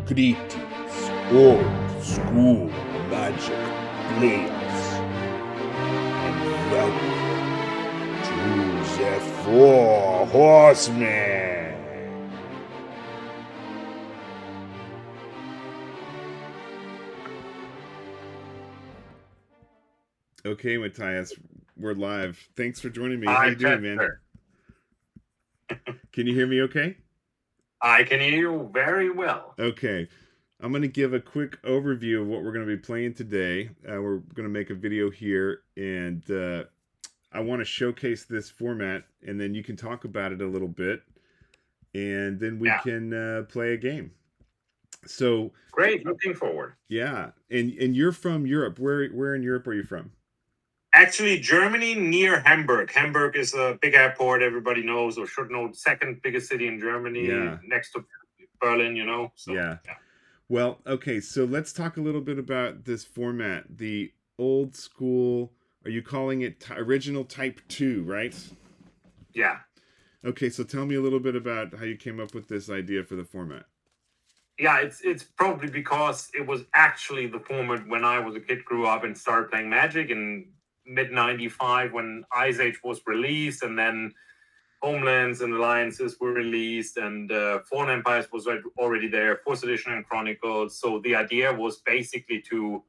Greetings, old school magic players, and welcome to the Four Horsemen. Okay, Matthias, we're live. Thanks for joining me. How you doing, man? Can you hear me okay? I can hear you very well. Okay. I'm going to give a quick overview of what we're going to be playing today. We're going to make a video here, and I want to showcase this format, and then you can talk about it a little bit, and then we can play a game. So great, looking forward. Yeah, and you're from Europe. Where in Europe are you from? Actually, Germany, near Hamburg. Hamburg is a big airport everybody knows or should know. Second biggest city in Germany, next to Berlin, you know. So, yeah. Well, okay, so let's talk a little bit about this format. The old school, are you calling it original type 2, right? Yeah. Okay, so tell me a little bit about how you came up with this idea for the format. Yeah, it's probably because it was actually the format when I was a kid, grew up and started playing Magic in mid-95 when Ice Age was released, and then Homelands and Alliances were released, and Fallen Empires was already there, 4th edition and Chronicles. So the idea was basically to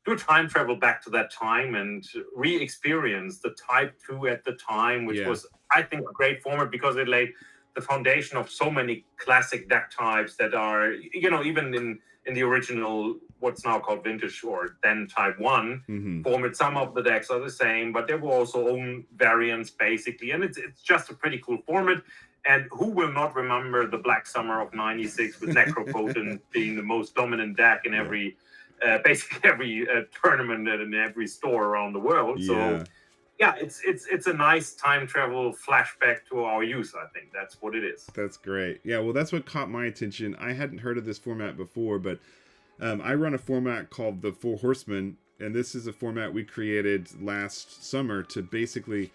do time travel back to that time and re-experience the Type 2 at the time, which was, I think, a great format because it laid the foundation of so many classic deck types that are, you know, even in the original, what's now called Vintage or then Type 1 format, some of the decks are the same, but there were also own variants basically, and it's just a pretty cool format. And who will not remember the Black Summer of '96 with Necropotent being the most dominant deck in every, basically every tournament and in every store around the world. So yeah, it's a nice time travel flashback to our youth. I think that's what it is. That's great. Yeah, well, that's what caught my attention. I hadn't heard of this format before, but I run a format called the Four Horsemen, and this is a format we created last summer to basically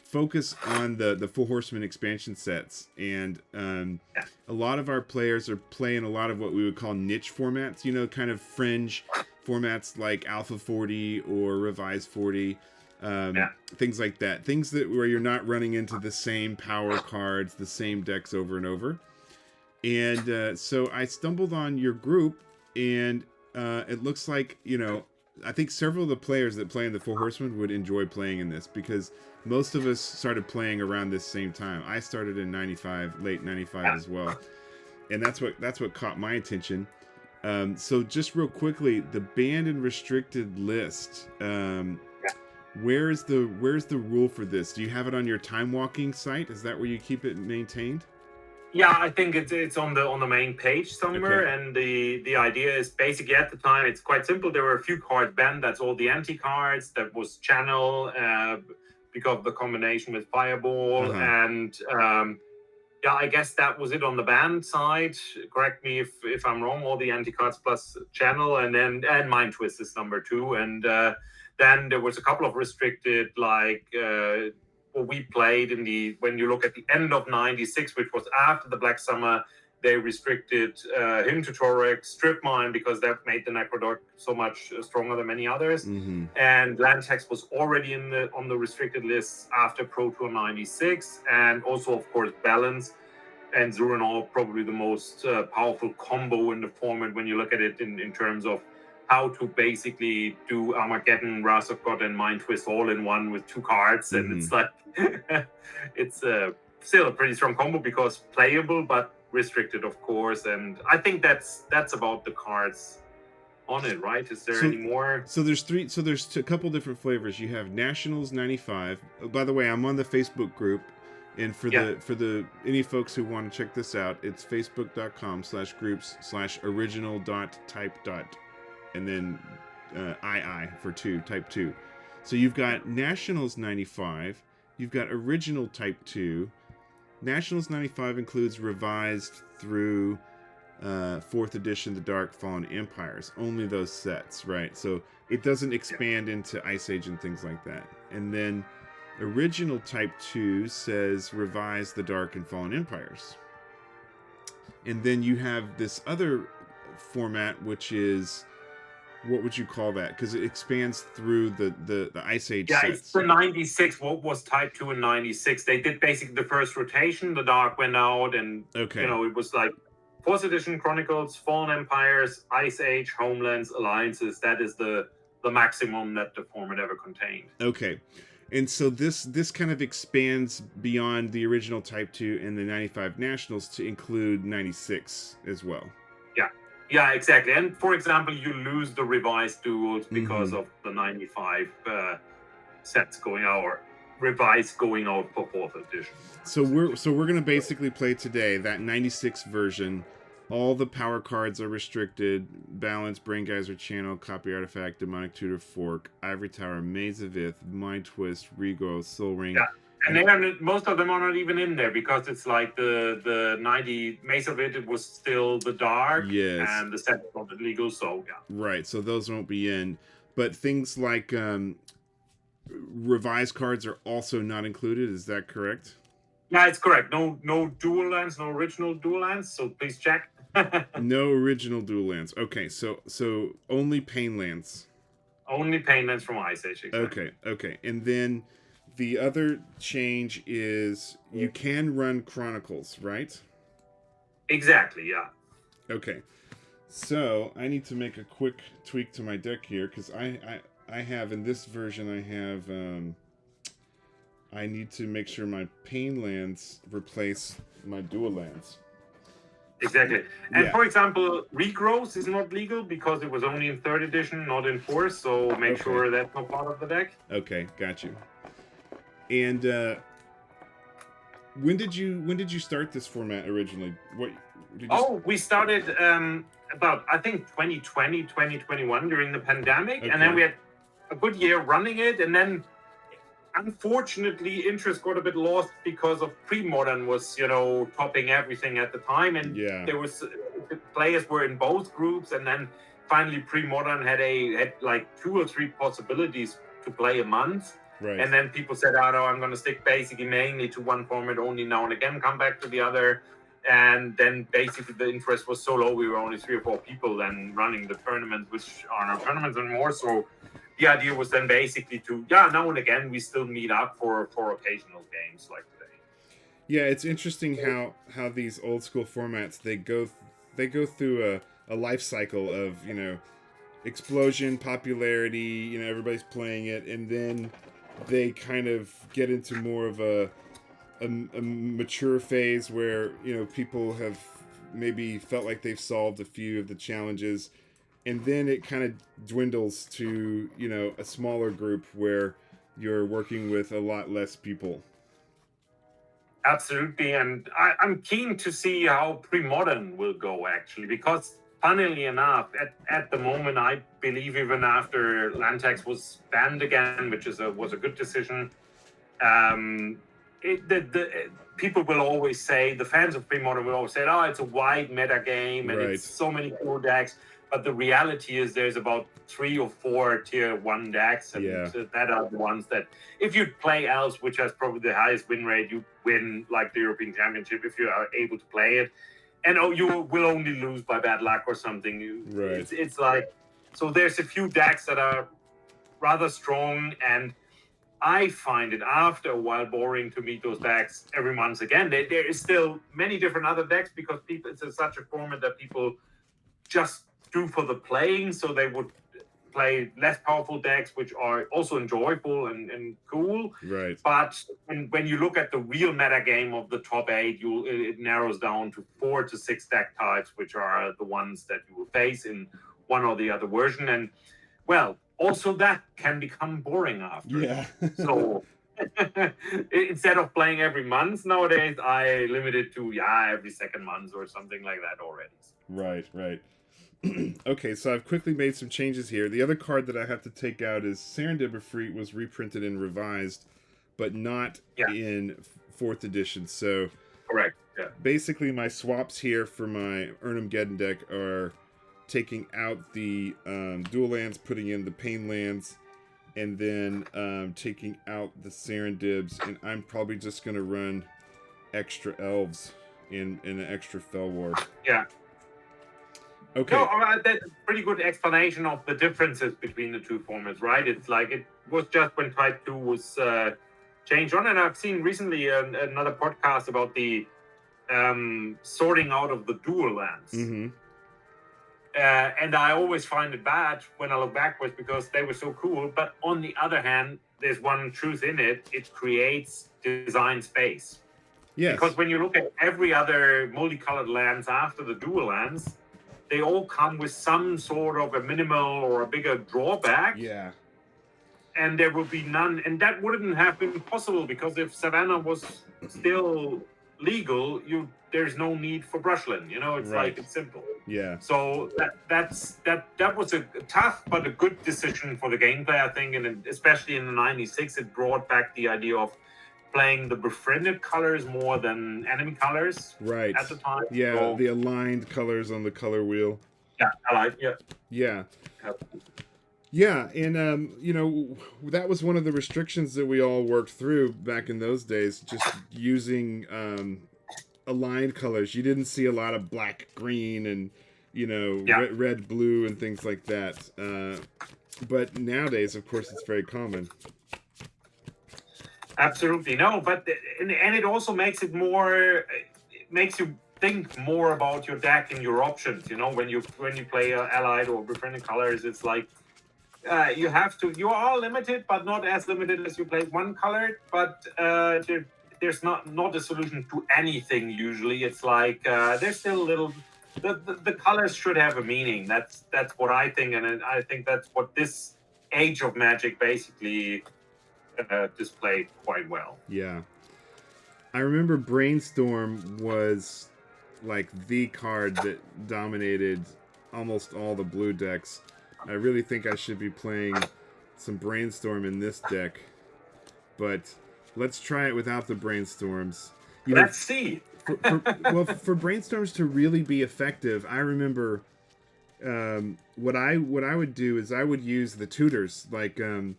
focus on the Four Horsemen expansion sets. And a lot of our players are playing a lot of what we would call niche formats, you know, kind of fringe formats like Alpha 40 or Revised 40. Things like that, things that where you're not running into the same power cards, the same decks over and over. And so I stumbled on your group, and it looks like, you know, I think several of the players that play in the Four Horsemen would enjoy playing in this because most of us started playing around this same time. I started in '95, late '95 as well, and that's what caught my attention. So just real quickly, the banned and restricted list. Where's the rule for this? Do you have it on your time walking site? Is that where you keep it maintained? Yeah, I think it's on the main page somewhere. Okay. And the idea is basically at the time it's quite simple. There were a few cards banned. That's all the anti-cards. That was Channel because of the combination with Fireball. And yeah, I guess that was it on the banned side. Correct me if I'm wrong. All the anti-cards plus Channel, and Mind Twist is number 2. And then there was a couple of restricted, like what we played when you look at the end of '96, which was after the Black Summer, they restricted Hymn to Torek, Strip Mine, because that made the Necrodoc so much stronger than many others. And Land Tax was already on the restricted list after Pro Tour '96, and also, of course, Balance and Zuranol, probably the most powerful combo in the format when you look at it in terms of how to basically do Armageddon, Wrath of God, and Mind Twist all in one with 2 cards. And it's like, it's still a pretty strong combo because playable, but restricted, of course. And I think that's about the cards on it, right? Is there any more? So there's a couple different flavors. You have Nationals 95. By the way, I'm on the Facebook group. And for the any folks who want to check this out, it's facebook.com/groups/original.type. And then II for 2, Type 2. So you've got Nationals 95. You've got Original Type 2. Nationals 95 includes revised through 4th edition, The Dark Fallen Empires. Only those sets, right? So it doesn't expand into Ice Age and things like that. And then Original Type 2 says revise The Dark and Fallen Empires. And then you have this other format, which is, what would you call that? Because it expands through the Ice Age Yeah, sets. it's the 96. What was Type 2 in 96? They did basically the first rotation. The Dark went out, and Okay. it was like 4th edition Chronicles, Fallen Empires, Ice Age, Homelands, Alliances. That is the maximum that the format ever contained. Okay. And so this kind of expands beyond the original Type 2 and the 95 Nationals to include 96 as well. Yeah, exactly. And for example, you lose the revised duels because of the 95 sets going out, or revised going out for 4th edition. So we're gonna basically play today that 96 version. All the power cards are restricted: Balance, Brain Geyser, Channel, Copy Artifact, Demonic Tutor, Fork, Ivory Tower, Maze of Ith, Mind Twist, Regrow, Soul Ring. Yeah. And most of them are not even in there because it's like the 90 Maze of It was still the Dark, Yes. and the set was not illegal, so yeah. Right, so those won't be in. But things like revised cards are also not included, is that correct? Yeah, it's correct. No dual lands, no original dual lands, so please check. No original dual lands. Okay, so only pain lands. Only pain lands from Ice Age. Exactly. Okay. And then the other change is you can run Chronicles, right? Exactly, yeah. Okay. So I need to make a quick tweak to my deck here, because I have, in this version, I need to make sure my pain lands replace my dual lands. Exactly. And Yeah. for example, regrowth is not legal because it was only in 3rd edition, not in 4th, so make Okay. sure that's not part of the deck. Okay, got you. And when did you start this format originally? What did you We started about, I think, 2020, 2021 during the pandemic, and then Okay. we had a good year running it, and then unfortunately interest got a bit lost because of pre-modern was topping everything at the time, and Yeah. there was the players were in both groups, and then finally pre-modern had like 2 or 3 possibilities to play a month. Right. And then people said, oh no, I'm going to stick basically mainly to one format only, now and again come back to the other. And then basically the interest was so low, we were only 3 or 4 people then running the tournaments, which are not tournaments anymore. So the idea was then basically to, now and again, we still meet up for occasional games like today. Yeah, it's interesting how these old school formats, they go through a life cycle of, explosion, popularity, everybody's playing it, and then they kind of get into more of a mature phase where people have maybe felt like they've solved a few of the challenges, and then it kind of dwindles to a smaller group where you're working with a lot less people. Absolutely, and I'm keen to see how pre-modern will go actually, because funnily enough, at the moment, I believe even after land tax was banned again, which was a good decision, people will always say, the fans of pre-modern will always say, oh, it's a wide meta game and Right. it's so many cool decks. But the reality is there's about 3 or 4 tier 1 decks, and Yeah. that are the ones that, if you play Elves, which has probably the highest win rate, you win like the European Championship if you are able to play it. And you will only lose by bad luck or something. Right. It's like, so there's a few decks that are rather strong, and I find it after a while boring to meet those decks every month again. There is still many different other decks because it's such a format that people just do for the playing, so they would play less powerful decks, which are also enjoyable and cool. Right. But when you look at the real meta game of the top 8, it narrows down to 4 to 6 deck types, which are the ones that you will face in one or the other version. And well, also that can become boring after. Yeah. So instead of playing every month nowadays, I limit it to every second month or something like that already. Right. Okay, so I've quickly made some changes here. The other card that I have to take out is Serendipity was reprinted and revised, but not in 4th edition. So correct. Yeah. Basically, my swaps here for my Erhnam Geddon deck are taking out the dual lands, putting in the pain lands, and then taking out the Serendibs, and I'm probably just going to run extra Elves in an extra Fell War. Yeah. Okay. No, that's a pretty good explanation of the differences between the two formats, right? It's like it was just when Type 2 was changed on, and I've seen recently another podcast about the sorting out of the dual lands. Mm-hmm. And I always find it bad when I look backwards because they were so cool. But on the other hand, there's one truth in it. It creates design space. Yes. Because when you look at every other multicolored lands after the dual lands, they all come with some sort of a minimal or a bigger drawback. Yeah. And there will be none. And that wouldn't have been possible because if Savannah was still legal, there's no need for brushland. You know, it's Right. like it's simple. Yeah. So that was a tough but a good decision for the gameplay, I think, and especially in the '96, it brought back the idea of playing the befriended colors more than enemy colors. Right. At the time. Yeah, So, the aligned colors on the color wheel. yeah, I like. Yeah. Yeah. Yeah, and you know, that was one of the restrictions that we all worked through back in those days, just using aligned colors. You didn't see a lot of black, green, and you know, red, blue, and things like that. But nowadays, of course, it's very common. Absolutely no, but and it also makes it more. It makes you think more about your deck and your options. You know, when you play allied or befriended colors, it's like. You have to. You are limited, but not as limited as you play one colored. But there's not a solution to anything. Usually, it's like there's still a little. The colors should have a meaning. That's what I think, and I think that's what this age of Magic basically displayed quite well. Yeah, I remember Brainstorm was like the card that dominated almost all the blue decks. I really think I should be playing some Brainstorm in this deck, but let's try it without the Brainstorms. Let's see. For Brainstorms to really be effective, I remember what I would do is I would use the tutors, like the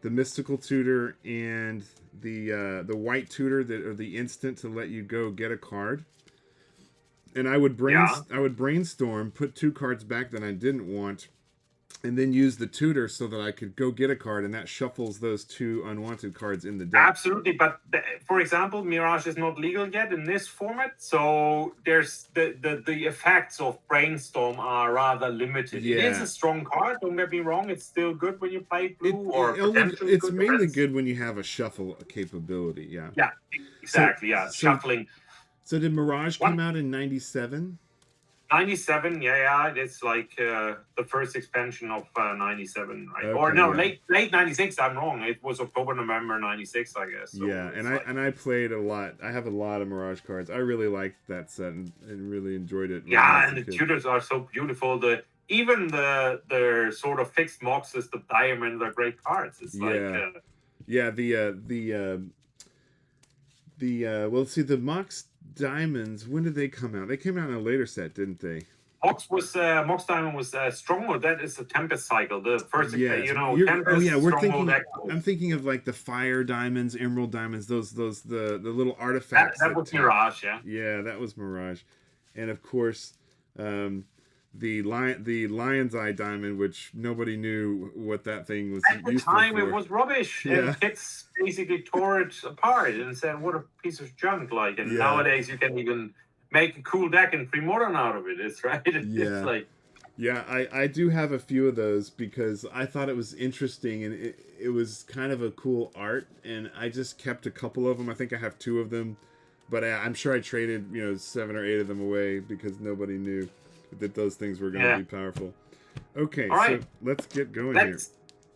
Mystical Tutor and the White Tutor that are the instant to let you go get a card. And I would brainstorm, put 2 cards back that I didn't want, and then use the tutor so that I could go get a card, and that shuffles those 2 unwanted cards in the deck. Absolutely, but for example, Mirage is not legal yet in this format, so there's the effects of Brainstorm are rather limited. Yeah. It is a strong card, don't get me wrong, it's still good when you play blue It's mainly good when you have a shuffle capability, yeah. Yeah, exactly, shuffling. So did Mirage come out in 97? 97, yeah, it's like the first expansion of 97, right? Okay, or no, late 96. I'm wrong. It was October, November 96, I guess. So yeah, and I played a lot. I have a lot of Mirage cards. I really liked that set and really enjoyed it. Yeah, and the tutors are so beautiful. Even the sort of fixed moxes, the diamonds are great cards. It's the Mox Diamonds, when did they come out? They came out in a later set, didn't they? Mox Diamond was stronger. That is the Tempest cycle. The first, I'm thinking of like the Fire Diamonds, Emerald Diamonds, those the little artifacts. That was Mirage, yeah. Yeah, that was Mirage, and of course, the Lion's Eye Diamond, which nobody knew what that thing was useful for. At the time, it was rubbish. Yeah. And kids basically tore it apart and said, "What a piece of junk!" Like, and nowadays you can even make a cool deck and pre-modern out of it. It's right. It's like. Yeah, I do have a few of those because I thought it was interesting and it was kind of a cool art, and I just kept a couple of them. I think I have 2 of them, but I'm sure I traded 7 or 8 of them away because nobody knew that those things were going to be powerful. Okay, all right. So let's get going here.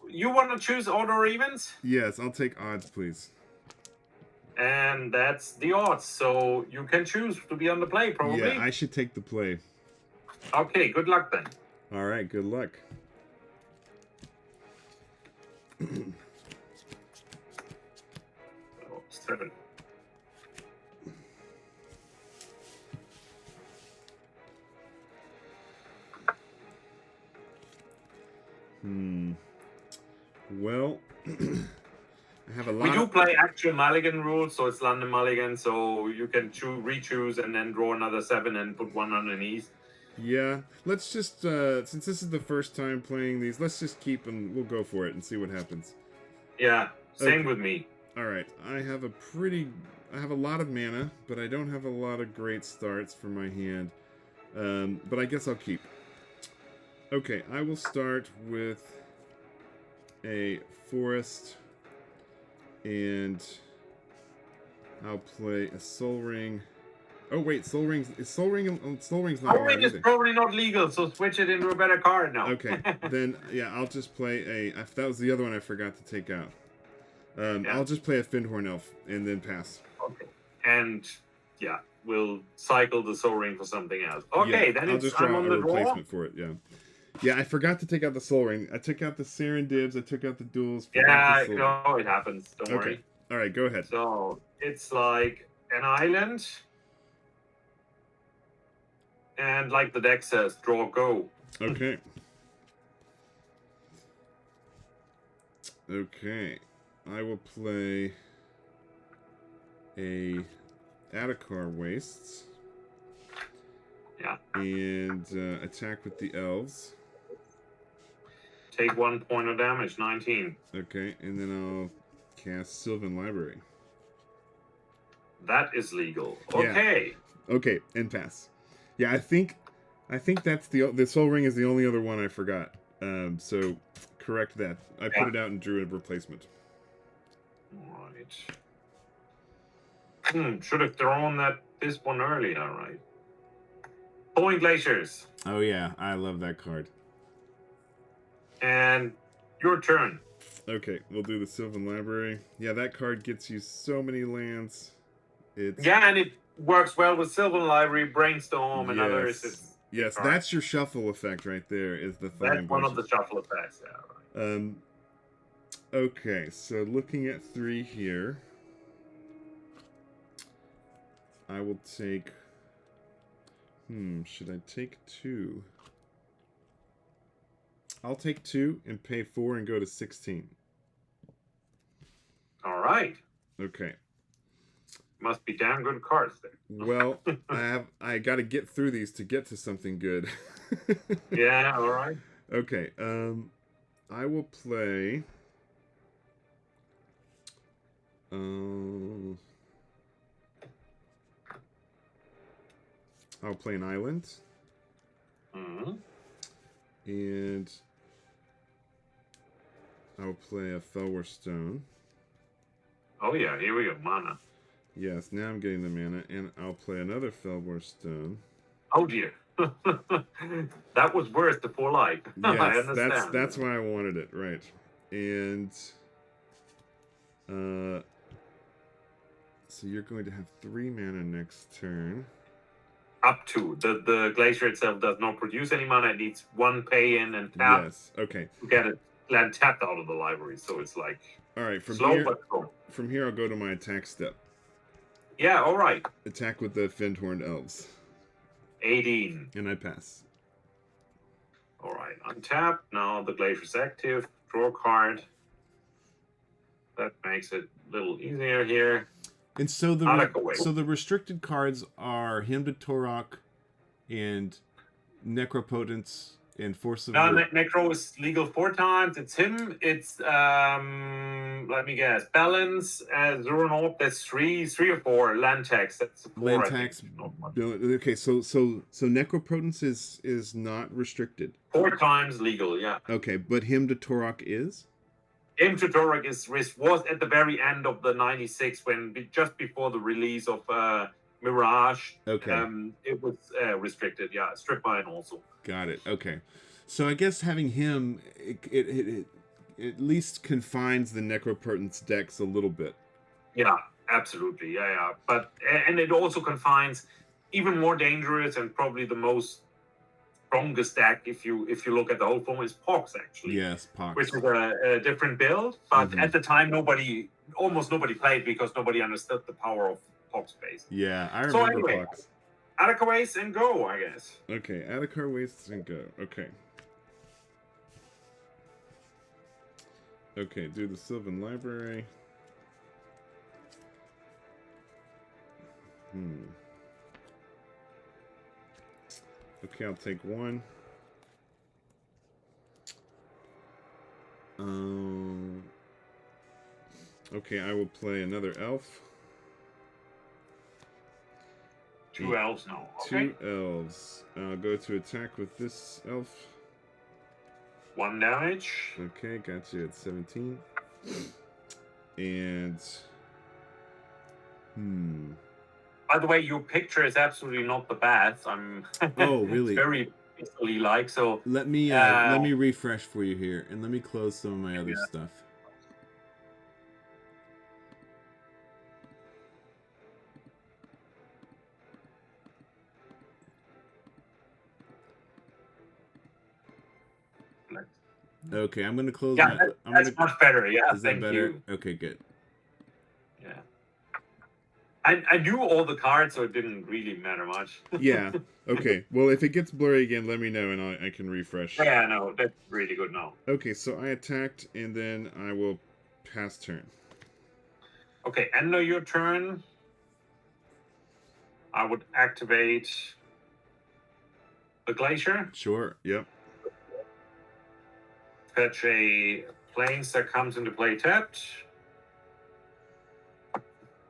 You want to choose odd or evens? Yes, I'll take odds, please. And that's the odds, so you can choose to be on the play, probably. Yeah, I should take the play. Okay, good luck then. All right, good luck. 7. Well, I have a lot. We do play actual mulligan rules, so it's London mulligan, so you can re-choose and then draw another 7 and put 1 underneath. Yeah, let's just, since this is the first time playing these, let's just keep and we'll go for it and see what happens. Yeah, same Okay. with me. Alright, I have a lot of mana, but I don't have a lot of great starts for my hand. But I guess I'll keep. Okay, I will start with a forest, and I'll play a Soul Ring. Oh wait, Soul Ring's not Soul Ring allowed is either. probably not legal, so switch it into a better card now. Okay, then yeah, I'll just play a. That was the other one I forgot to take out. I'll just play a Findhorn Elf and then pass. Okay, and yeah, we'll cycle the Soul Ring for something else. Okay, Yeah, then I'll it's just time draw on a the draw. replacement for it. Yeah. Yeah, I forgot to take out the Soul Ring. I took out the Serendibs. I took out the duels. Yeah, no, it happens. Don't worry. All right, go ahead. So it's like an island, and like the deck says, draw, go. Okay. Okay. I will play a Atakar Wastes. Yeah. And attack with the Elves. Take 1 point of damage, 19. Okay, and then I'll cast Sylvan Library. That is legal. Yeah. Okay. Okay, and pass. Yeah, I think that's the Soul Ring is the only other one I forgot. So correct that. I put it out and drew a replacement. Right. Should have thrown this one earlier, right? Flowing Glaciers. Oh yeah, I love that card. And your turn. Okay, we'll do the Sylvan Library. Yeah, that card gets you so many lands. Yeah, and it works well with Sylvan Library, Brainstorm, and others. Yes, that's your shuffle effect right there. Is the That's one of the shuffle effects. Yeah, right. Okay, so looking at 3 here, I will take. Should I take 2? I'll take 2 and pay 4 and go to 16. All right. Okay. Must be damn good cards there. Well, I got to get through these to get to something good. Yeah, all right. Okay. I will play. I'll play an island. Mm-hmm. And I'll play a Felwar Stone. Oh yeah, here we go, mana. Yes, now I'm getting the mana, and I'll play another Felwar Stone. Oh dear. That was worse before life. Yes, I understand. that's why I wanted it, right. And so you're going to have 3 mana next turn. Up to. The glacier itself does not produce any mana. It needs 1 pay in and tap. Yes, okay. To get it land tapped out of the library. So it's like all right, from slow here, but strong. From here I'll go to my attack step. Yeah, all right. Attack with the Findhorn Elves. 18. And I pass. All right, untap. Now the glacier's active. Draw a card. That makes it a little easier here. And so the restricted cards are Hymn to Torok and Necropotence and Force of Will. Necro is legal 4 times. It's him. It's let me guess. Balance, Zuranop, that's 3 or 4. Land tax, that's 4. Land tax. Okay, so Necropotence is not restricted. 4 times legal, yeah. Okay, but Hymn to Torok is? Hymn to Torok was at the very end of the 96 just before the release of Mirage. Okay. It was restricted, yeah. Strip mine also. Got it. Okay. So I guess having him, it at least confines the Necropotence decks a little bit. Yeah, absolutely. Yeah. And it also confines even more dangerous and probably the most strongest deck if you look at the whole form is Pox actually. Yes, Pox. Which is a different build, but at the time almost nobody played because nobody understood the power of Pox base. Yeah, I remember Pox. Atakar Wastes and go, I guess. Okay, Atakar Wastes and go. Okay. Okay, do the Sylvan Library. Okay, I'll take one. Okay, I will play another elf. Two elves now. Okay. 2 elves. I'll go to attack with this elf. 1 damage. Okay, got you at 17. And By the way, your picture is absolutely not the best. I'm oh, really? Very easily like so. Let me refresh for you here, and let me close some of my other stuff. Okay, I'm gonna close. Yeah, that's much better. Yeah, is that better? You. Okay, good. Yeah, I knew all the cards, so it didn't really matter much. Yeah. Okay. Well, if it gets blurry again, let me know, and I can refresh. Yeah, no, that's really good now. Okay, so I attacked, and then I will pass turn. Okay, end of your turn. I would activate the glacier. Sure. Yep. Fetch a planes that comes into play tapped.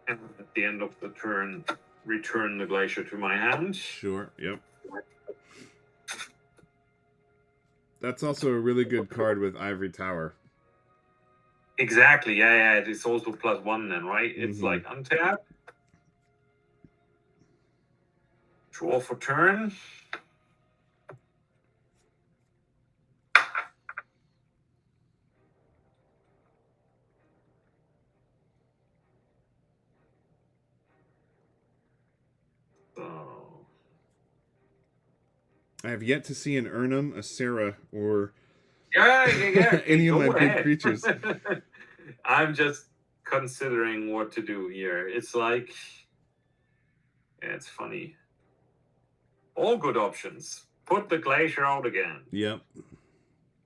And at the end of the turn, return the glacier to my hand. Sure, yep. That's also a really good card with Ivory Tower. Exactly, yeah, it's also +1 then, right? It's like untap. Draw for turn. I have yet to see an Erhnam, a Sarah, or yeah. any of my big creatures. I'm just considering what to do here. It's like, yeah, it's funny. All good options. Put the glacier out again. Yep.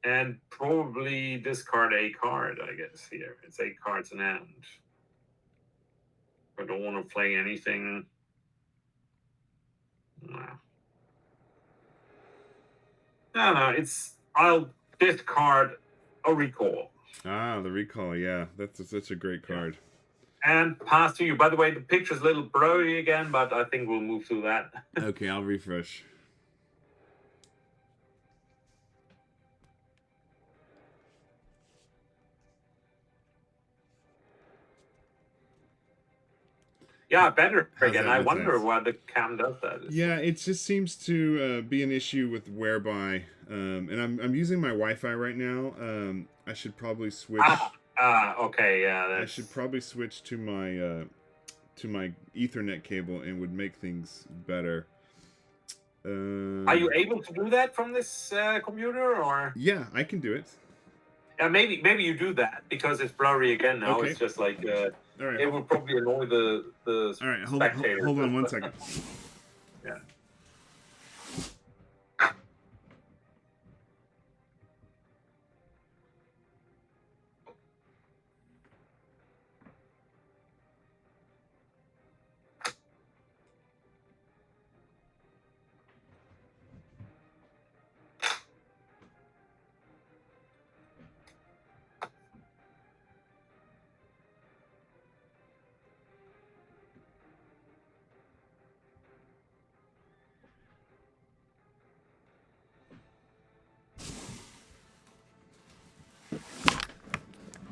And probably discard a card, I guess, here. It's 8 cards in hand. I don't want to play anything. No, I'll discard a recall. Ah, the recall, yeah. That's such a great card. And pass to you. By the way, the picture's a little blurry again, but I think we'll move through that. Okay, I'll refresh. Yeah, better again. I wonder why the cam does that. Yeah, it just seems to be an issue with whereby, and I'm using my Wi-Fi right now. I should probably switch. Okay, yeah. I should probably switch to my Ethernet cable, and would make things better. Are you able to do that from this computer, or? Yeah, I can do it. Yeah, maybe you do that because it's blurry again now. Okay. It's just like all right. It will probably annoy the all right. spectators. Hold on 1 second. Yeah.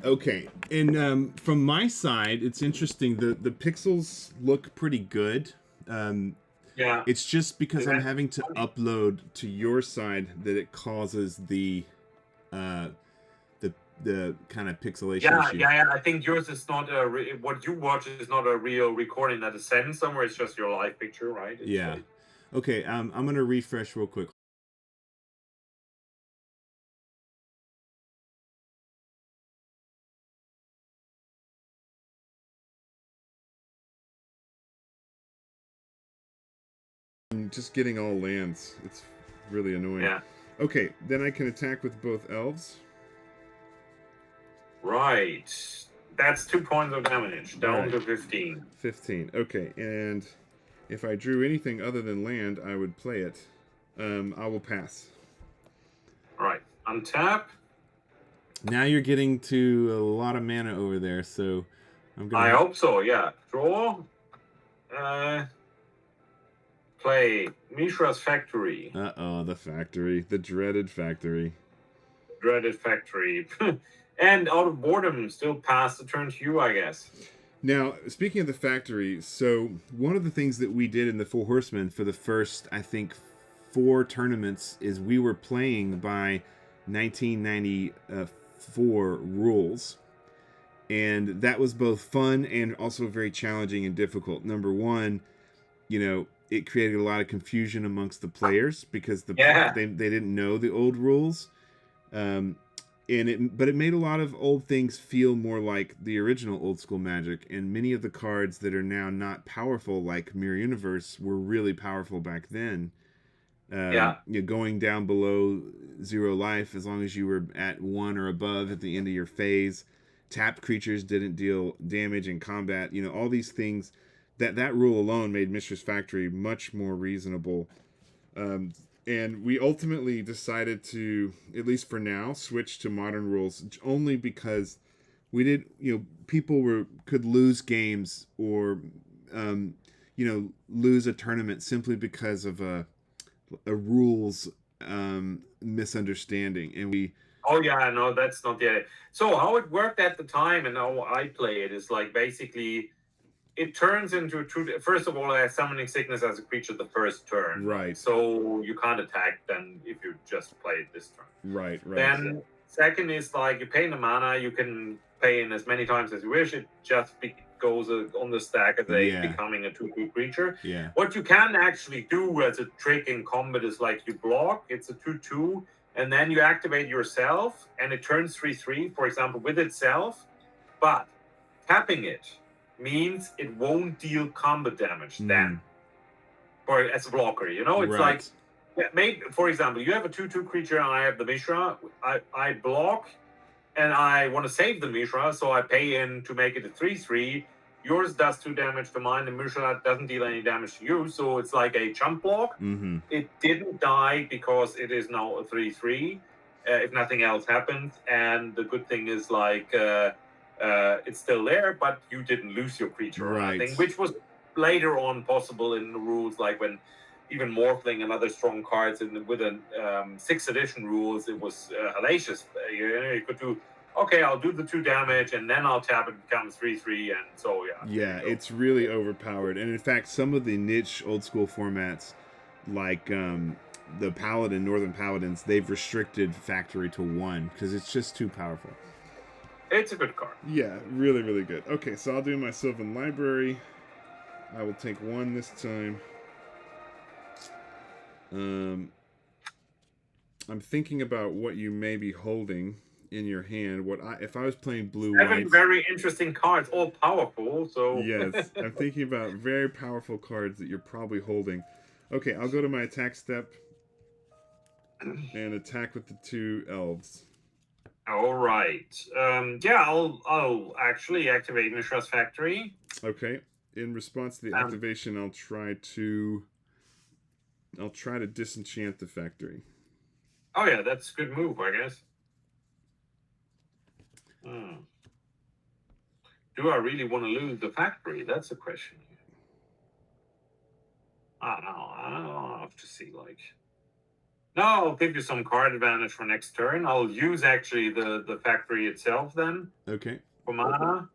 Okay, and from my side, it's interesting. The pixels look pretty good. Yeah. It's just because I'm having to upload to your side that it causes the kind of pixelation issue. Yeah. I think yours is not what you watch is not a real recording that is sent somewhere. It's just your live picture, right? Yeah. Okay. I'm gonna refresh real quick. I'm just getting all lands. It's really annoying. Yeah. Okay, then I can attack with both elves. Right. That's 2 points of damage, down to 15. 15. Okay, and if I drew anything other than land, I would play it. I will pass. All right, untap. Now you're getting to a lot of mana over there, so I'm gonna. I hope so. Yeah. Draw. Play Mishra's Factory. Uh-oh, the factory. The dreaded factory. Dreaded Factory. And out of boredom, still pass the turn to you, I guess. Now, speaking of the factory, so one of the things that we did in the Four Horsemen for the first, I think, 4 tournaments is we were playing by 1994 rules. And that was both fun and also very challenging and difficult. Number one, it created a lot of confusion amongst the players because they didn't know the old rules. But it made a lot of old things feel more like the original Old School Magic, and many of the cards that are now not powerful, like Mirror Universe, were really powerful back then. Going down below 0 life, as long as you were at 1 or above at the end of your phase. Tapped creatures didn't deal damage in combat. All these things. That rule alone made Mishra's Factory much more reasonable. And we ultimately decided to, at least for now, switch to modern rules only because we did, people could lose games or, lose a tournament simply because of a rules misunderstanding. And we... Oh, yeah, no, that's not the idea. So how it worked at the time and how I play it is like basically... It turns into first of all, I have Summoning Sickness as a creature the first turn. Right. So you can't attack then if you just play it this turn. Right. Then second is like you pay in the mana, you can pay in as many times as you wish. It just goes on the stack as becoming a 2/2 creature. Yeah. What you can actually do as a trick in combat is like you block, it's a 2/2, and then you activate yourself and it turns 3/3, for example, with itself, but tapping it means it won't deal combat damage then, or as a blocker. It's like, maybe for example, you have a 2/2 creature and I have the Mishra. I block, and I want to save the Mishra, so I pay in to make it a 3/3. Yours does 2 damage to mine. The Mishra doesn't deal any damage to you, so it's like a jump block. Mm-hmm. It didn't die because it is now a 3/3. If nothing else happens, and the good thing is like. It's still there, but you didn't lose your creature or anything, which was later on possible in the rules, like when even Morphling and other strong cards with a 6th edition rules, it was hellacious. You could do, okay, I'll do the 2 damage, and then I'll tap it, becomes 3/3, and so, Yeah, it's really overpowered. And in fact, some of the niche old school formats, like the Paladin, Northern Paladins, they've restricted Factory to 1, because it's just too powerful. It's a good card. Yeah, really, really good. Okay, so I'll do my Sylvan Library. I will take 1 this time. I'm thinking about what you may be holding in your hand. If I was playing blue white. 7 very interesting cards, all powerful. So yes, I'm thinking about very powerful cards that you're probably holding. Okay, I'll go to my attack step and attack with the 2 elves. All right. I'll actually activate Mishra's Factory. Okay. In response to the activation, I'll try to disenchant the factory. Oh yeah, that's a good move, I guess. Do I really want to lose the factory? That's the question. I don't know. I'll have to see. No, I'll give you some card advantage for next turn. I'll use actually the factory itself then. Okay. For mana.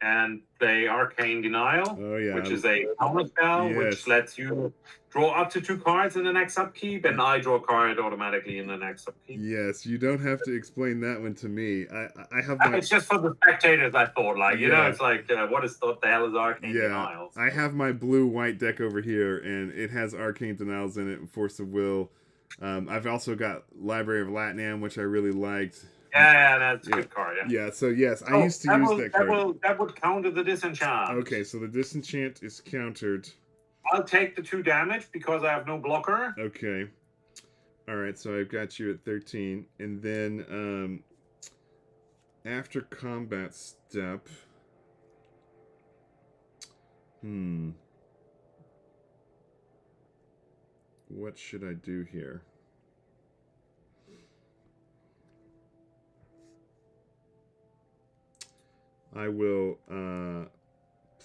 And play Arcane Denial, which is a counter spell, which lets you draw up to 2 cards in the next upkeep, and I draw a card automatically in the next upkeep. Yes, you don't have to explain that one to me. I have my... It's just for the spectators, I thought. It's like, what the hell is Arcane Denial? I have my blue-white deck over here, and it has Arcane Denials in it and Force of Will. I've also got Library of Latnam, which I really liked. Yeah, that's a good card. Yeah, so yes, I used to use that card. That would counter the disenchant. Okay, so the disenchant is countered. I'll take the 2 damage because I have no blocker. Okay. All right, so I've got you at 13. And then after combat step... what should I do here? I will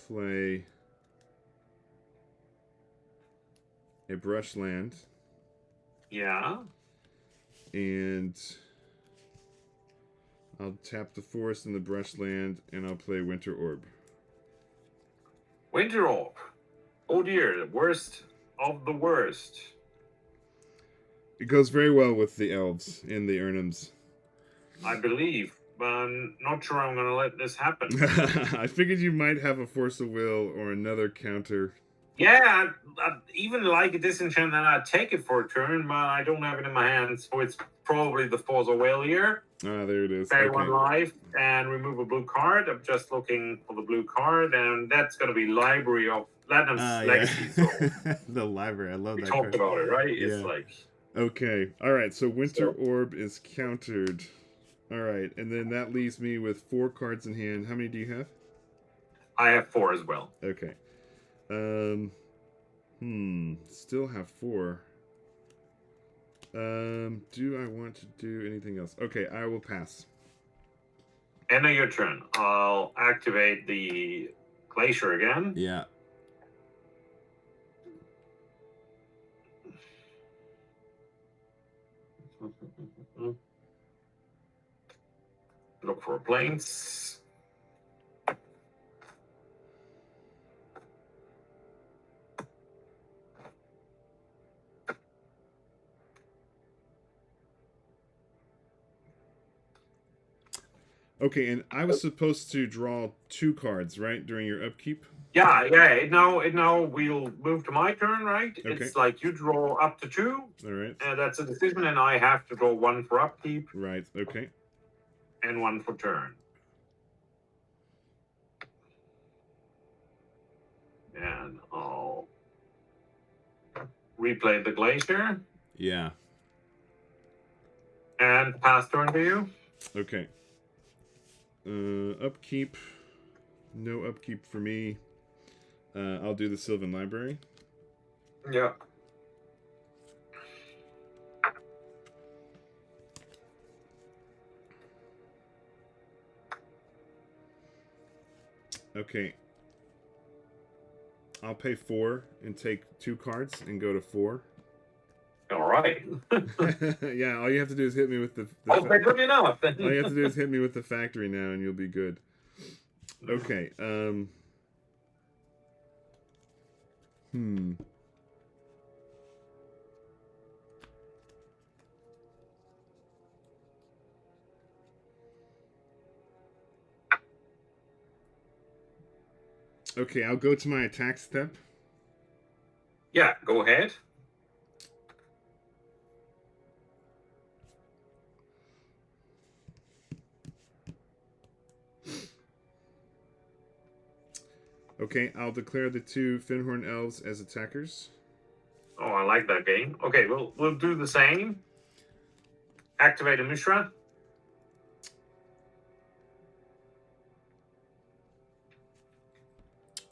play a brush land. Yeah. And I'll tap the forest and the brush land, and I'll play Winter Orb. Winter Orb. Oh dear, the worst of the worst. It goes very well with the elves and the Erhnams. I believe, but I'm not sure I'm going to let this happen. I figured you might have a Force of Will or another counter. Yeah, I even like a disenchant, and I'd take it for a turn, but I don't have it in my hand, so it's probably the Force of Will here. Ah, there it is. Pay Okay. 1 life and remove a blue card. I'm just looking for the blue card, and that's going to be Library of Platinum's Legacy. Yeah. So The library. I love we that talked card. about it, right? Yeah. It's like... Okay. All right. So Winter Orb is countered. All right. And then that leaves me with 4 cards in hand. How many do you have? I have 4 as well. Okay. Still have 4. Do I want to do anything else? Okay, I will pass. End of your turn. I'll activate the Glacier again. Yeah. Look for planes. Okay, and I was supposed to draw 2 cards, right, during your upkeep? Yeah. Now we'll move to my turn, right? Okay. It's like you draw up to 2, All right. and that's a decision, and I have to draw 1 for upkeep Right. Okay. and 1 for turn. And I'll replay the Glacier Yeah. and pass turn to you. Okay. Upkeep. No upkeep for me. I'll do the Sylvan Library. Yeah. Okay. I'll pay 4 and take 2 cards and go to 4. All right. Yeah, all you have to do is hit me with the Okay, good enough. all you have to do is hit me with the factory now and you'll be good. Okay, Okay, I'll go to my attack step. Yeah, go ahead. Okay, I'll declare the 2 Finhorn Elves as attackers. Oh, I like that game. Okay, we'll do the same. Activate a Mishra.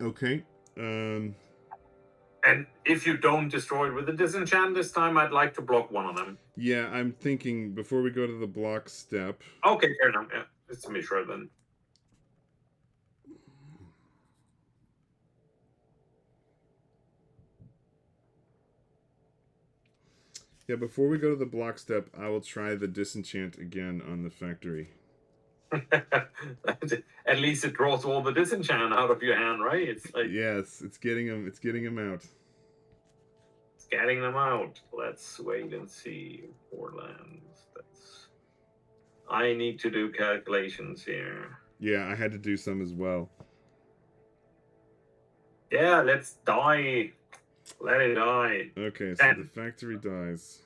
Okay. And if you don't destroy it with a disenchant this time, I'd like to block 1 of them. Yeah, I'm thinking before we go to the block step. Okay, fair enough. Yeah, it's a Mishra then. Yeah, before we go to the block step, I will try the disenchant again on the factory. At least it draws all the disenchant out of your hand, right? It's like Yes, it's getting them out. it's getting them out. Let's wait and see. 4 lands. I need to do calculations here. Yeah, I had to do some as well. Yeah, let's die. Let it die. Okay, so 10. the factory dies.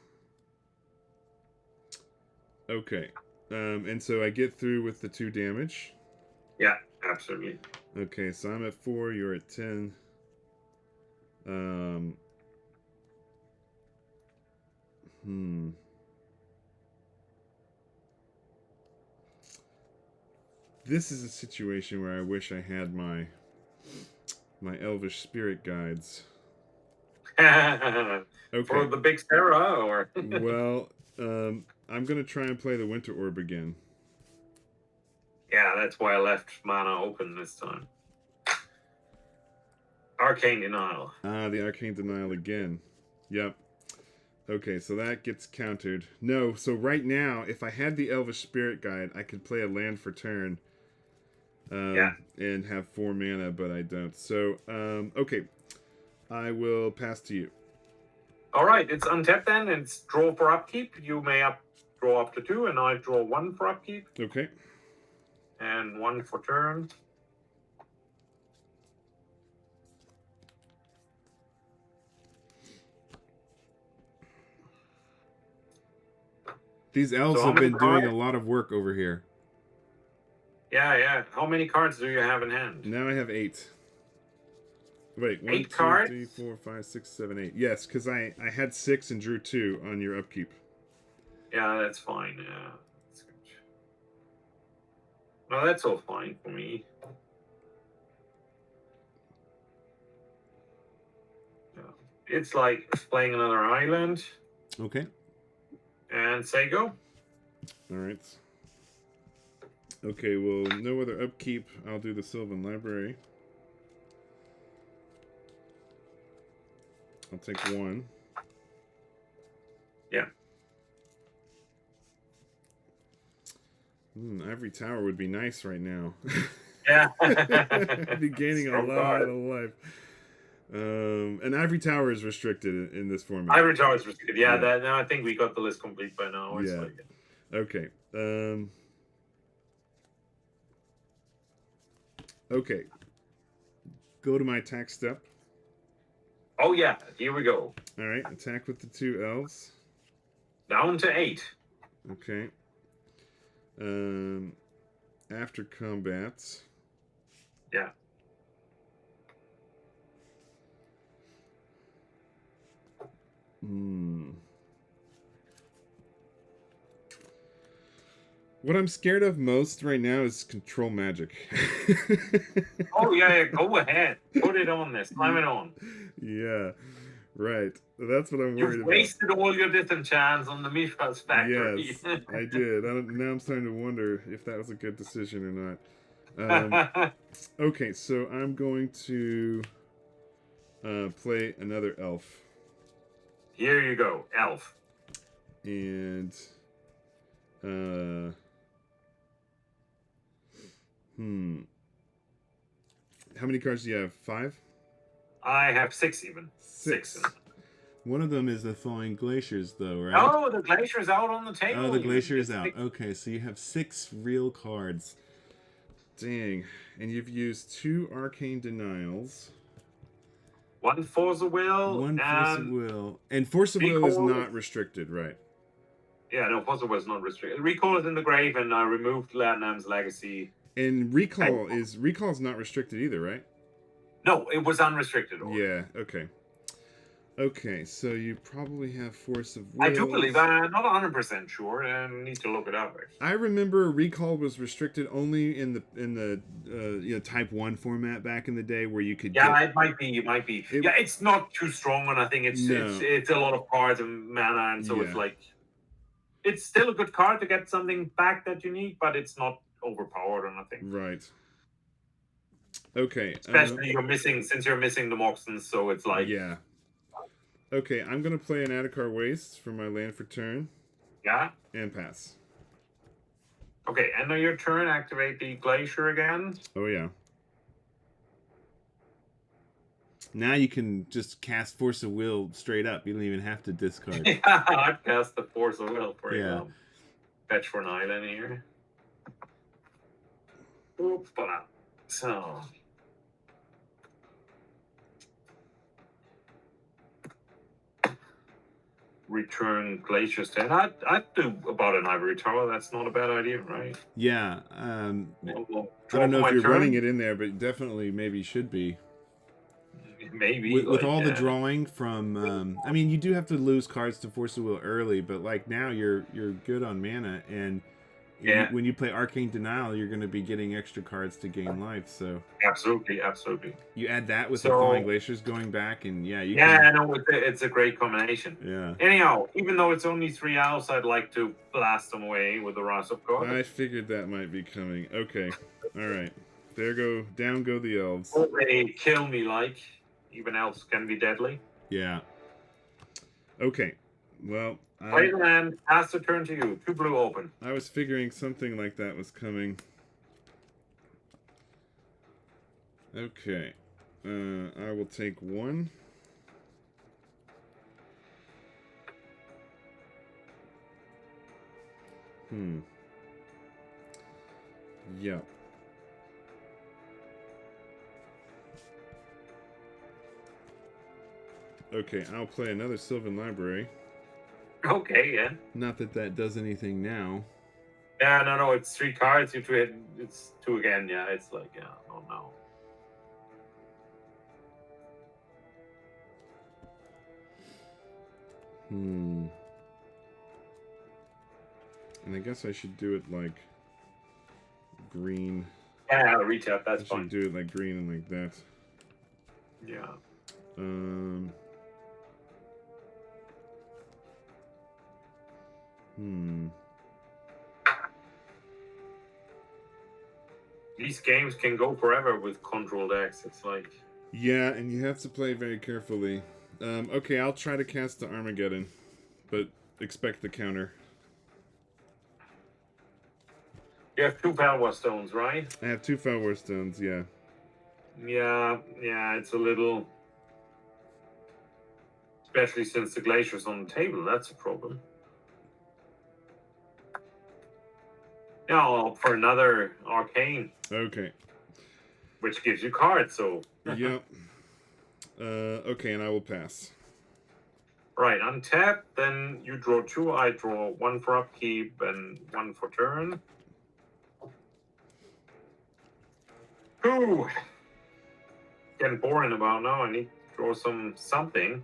Okay. And so I get through with the 2 damage. Yeah, absolutely. Okay, so I'm at 4, you're at 10. This is a situation where I wish I had my Elvish spirit guides. Okay. For the big Sarah, or? Well, I'm gonna try and play the Winter Orb again. Yeah, that's why I left mana open this time. Arcane Denial. Ah, the Arcane Denial again. Yep. Okay, so that gets countered. No, so right now, if I had the Elvish Spirit Guide, I could play a land for turn. And have 4 mana, but I don't. So, okay. I will pass to you. All right, it's untapped then. It's draw for upkeep. You may draw up to 2, and I draw 1 for upkeep. Okay. And 1 for turn. These elves have been doing a lot of work over here. Yeah. How many cards do you have in hand? Now I have 8. Wait, 1, 2, cards? 3, 4, 5, 6, 7, 8. Yes, because I had 6 and drew 2 on your upkeep. Yeah, that's fine. Yeah, that's good. Well, that's all fine for me. Yeah. It's like playing another island. Okay. And say go. All right. Okay, well, no other upkeep. I'll do the Sylvan Library. I'll take 1. Yeah. Ivory Tower would be nice right now. Yeah. I'd be gaining a lot of life. And Ivory Tower is restricted in this format. Ivory Tower is restricted. Yeah, no, I think we got the list complete by now. Yeah. Okay. Okay. Go to my attack step. Oh, yeah. Here we go. All right. Attack with the 2 elves. Down to 8. Okay. After combat. Yeah. What I'm scared of most right now is control magic. Oh, yeah, go ahead. Put it on this. Climb it on. Yeah, right. That's what I'm worried You've about. wasted all your disenchants on the Mishra's factory. Yes, I did. Now I'm starting to wonder if that was a good decision or not. Okay, so I'm going to play another elf. Here you go, elf. And how many cards do you have? 5? I have 6 even. 6. One of them is the Thawing Glaciers, though, right? Oh, the glacier's out on the table. Oh, the glacier is out. Okay, so you have 6 real cards. Dang. And you've used 2 Arcane Denials. 1 Force of Will. 1 Force of Will. And Force of Will is not restricted, right? Yeah, no, Force of Will is not restricted. Recall is in the grave, and I removed Latnam's Legacy. And Recall is not restricted either, right? No, it was unrestricted. Yeah, okay. Okay, so you probably have Force of Will. I do believe. I'm not 100% sure. I need to look it up. Actually. I remember Recall was restricted only in the Type 1 format back in the day, where you could. Yeah, it might be. It might be. Yeah, it's not too strong, and I think it's a lot of cards and mana, and so it's like it's still a good card to get something back that you need, but it's not overpowered or nothing. Right. Okay. Especially you're missing the Moxons, so it's like yeah. Okay, I'm gonna play an Adhikar Waste for my land for turn. Yeah. And pass. Okay, end of your turn, activate the Glacier again. Oh yeah. Now you can just cast Force of Will straight up. You don't even have to discard. Yeah, I'd cast the Force of Will for you. Fetch for an island here. Oops, so. Return Glacier State. I'd do about an Ivory Tower. That's not a bad idea, right? Yeah. I don't know if you're running it in there, but definitely maybe should be. Maybe. With all the drawing from... I mean, you do have to lose cards to Force of Will early, but like now you're good on mana, and Yeah. When you play Arcane Denial, you're going to be getting extra cards to gain life. So Absolutely. you add that with the So- Thawing Glaciers going back, and you Yeah, can. I know it's a great combination. Yeah. Anyhow, even though it's only 3 elves, I'd like to blast them away with the Wrath of God. I figured that might be coming. Okay. All right. Down go the elves. Hope they kill me like. Even elves can be deadly. Yeah. Okay. Well, Play the land, pass the turn to you. 2 blue open. I was figuring something like that was coming. Okay. I will take 1. Yep. Okay, I'll play another Sylvan Library. Okay, yeah. Not that that does anything now. Yeah, no, it's 3 cards. It's 2 again. Yeah, it's like, yeah, oh no. And I guess I should do it like green. Yeah, reach out. That's I fine. should do it like green and like that. Yeah. These games can go forever with control decks. It's like... Yeah, and you have to play very carefully. Okay, I'll try to cast the Armageddon, but expect the counter. You have 2 Power Stones, right? I have 2 Foul Stones, yeah. Yeah, it's a little... Especially since the Glacier's on the table, that's a problem. Yeah, well, for another Arcane. Okay. Which gives you cards, so... Yep. Okay, and I will pass. Right, untap, then you draw 2, I draw 1 for upkeep and 1 for turn. Ooh! Getting boring about now, I need to draw something.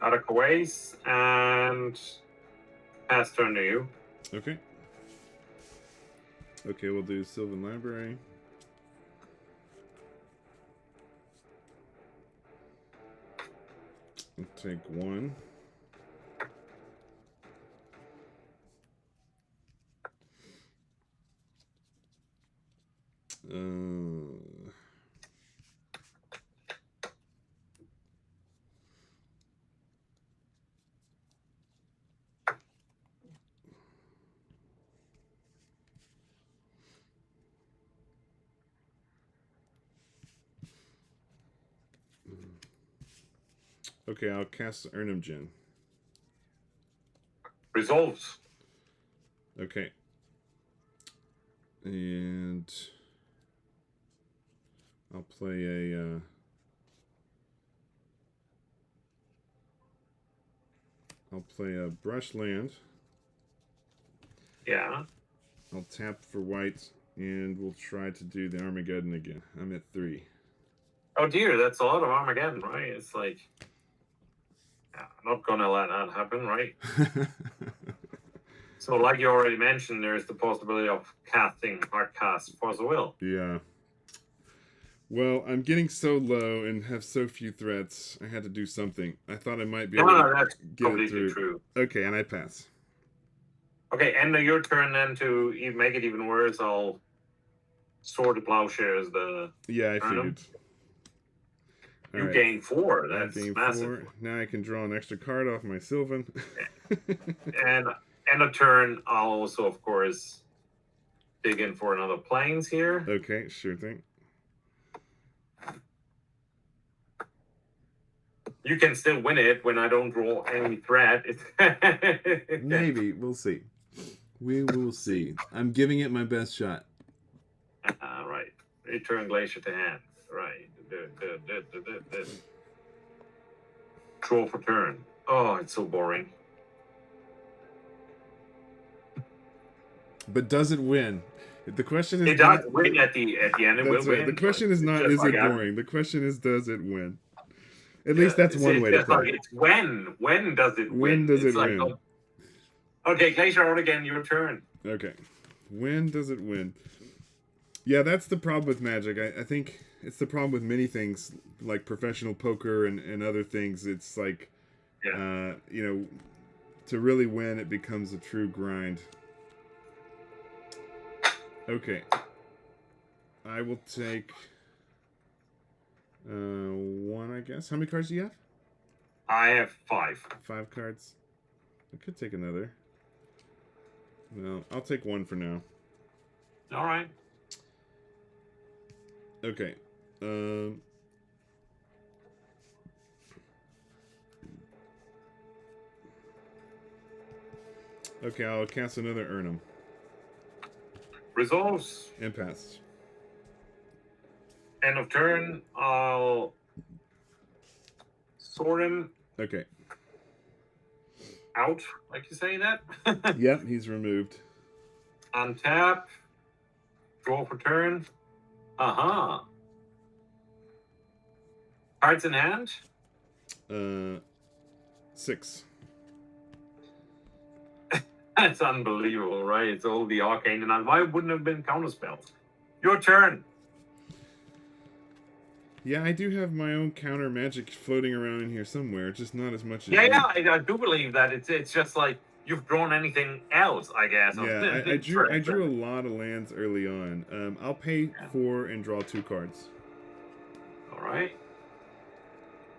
Out of Kawaii, and pass turn to you. Okay. Okay, we'll do Sylvan Library. I'll take 1. Okay, I'll cast Erhnam Geddon. Resolves. Okay. And I'll play a brush land. Yeah. I'll tap for white, and we'll try to do the Armageddon again. I'm at 3. Oh dear, that's a lot of Armageddon, right? It's like... Yeah, I'm not gonna let that happen, right? So, like you already mentioned, there's the possibility of casting hard cast Force of Will. Yeah. Well, I'm getting so low and have so few threats. I had to do something. I thought I might be able No, to that's get it completely through. true. Okay, and I pass. Okay, end of your turn then to make it even worse. I'll Sword of Plowshares the... Yeah, I Erhnam. figured. You Alright. gain 4. I That's gain massive. 4. Now I can draw an extra card off my Sylvan. And end of turn, I'll also, of course, dig in for another Plains here. Okay, sure thing. You can still win it when I don't draw any threat. Maybe. We'll see. We will see. I'm giving it my best shot. Right. Return Glacier to hand. Right. Draw for turn. Oh, it's so boring. But does it win? The question is... It does win at the end. It will That's right. win. The question is not, Just is like it I- boring? The question is, does it win? At least that's one way to It's put like, it. it's when does it win? When does It's it like, win? okay, Glacier out again, your turn. Okay. When does it win? Yeah, that's the problem with Magic. I think it's the problem with many things, like professional poker and other things. It's like, you know, to really win, it becomes a true grind. Okay. I will take one, I guess. How many cards do you have? I have 5. 5 cards. I could take another. No, I'll take one for now. All right. Okay. Okay, I'll cast another Erhnam. Resolves. Impasse. End of turn. I'll sort him Okay. out, like you say that. Yep, he's removed. Untap. Draw for turn. Uh-huh. Cards in hand. 6. That's unbelievable, right? It's all the arcane and why wouldn't it have been counterspells? Your turn. Yeah, I do have my own counter magic floating around in here somewhere, just not as much as Yeah, you. yeah, I do believe that. It's just like you've drawn anything else, I guess. Yeah, I drew a lot of lands early on. I'll pay 4 and draw 2 cards. All right.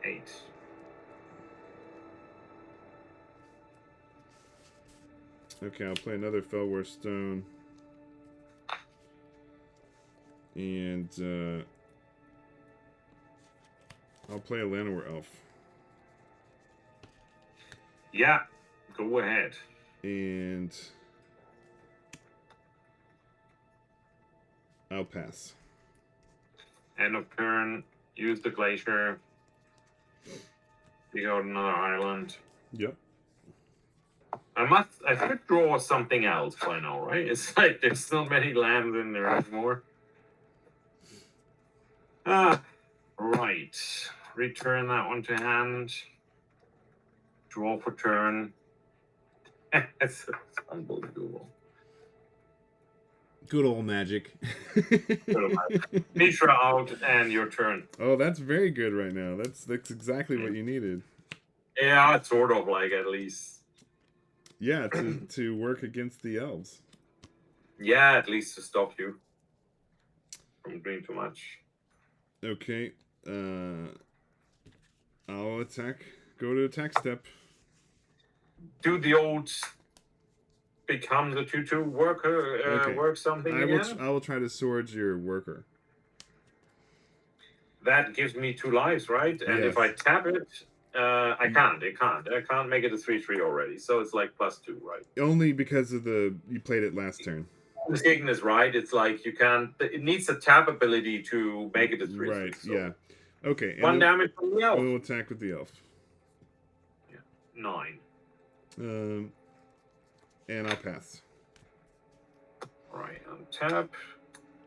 8. Okay, I'll play another Fellwar Stone. And I'll play a Llanowar Elf. Yeah, go ahead. And I'll pass. End of turn. Use the glacier. You go to another island. Yep. I should draw something else by now, right? It's like there's so many lands in there anymore. Right. Return that one to hand. Draw for turn. It's unbelievable. Good old magic. Mishra out and your turn. Oh, that's very good right now. That's exactly what you needed. Yeah, it's sort of like at least. Yeah, to work against the elves. Yeah, at least to stop you from doing too much. Okay. I'll attack. Go to attack step. Do the old become the 2/2 worker Okay. work something again? I will try to sword your worker. That gives me 2 lives, right? And if I tap it, I can't. I can't make it a 3/3 already. So it's like +2, right? Only because of you played it last turn. Mistaken is right. It's like you can't. It needs a tap ability to make it a 3/3. Right. So Yeah. Okay. And 1 damage from the elf. We'll attack with the elf. Yeah. 9. And I'll pass. All right. Untap.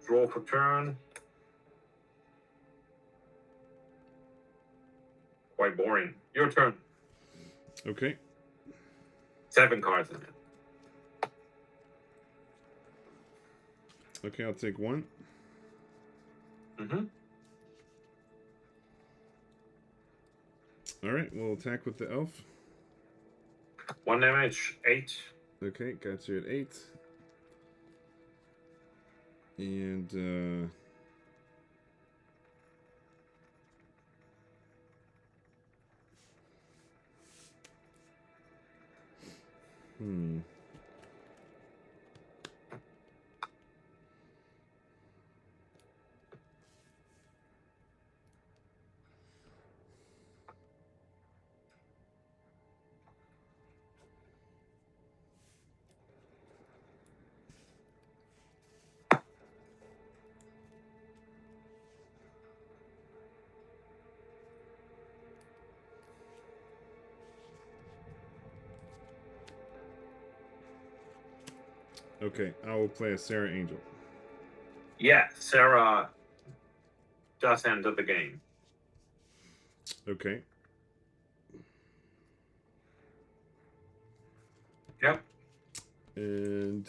Draw for turn. Quite boring. Your turn. Okay. 7 cards in it. Okay, I'll take 1. Mm-hmm. All right, we'll attack with the elf. 1 damage. 8. Okay, got you at 8. And okay, I will play a Sarah Angel. Yeah, Sarah does enter the game. Okay. And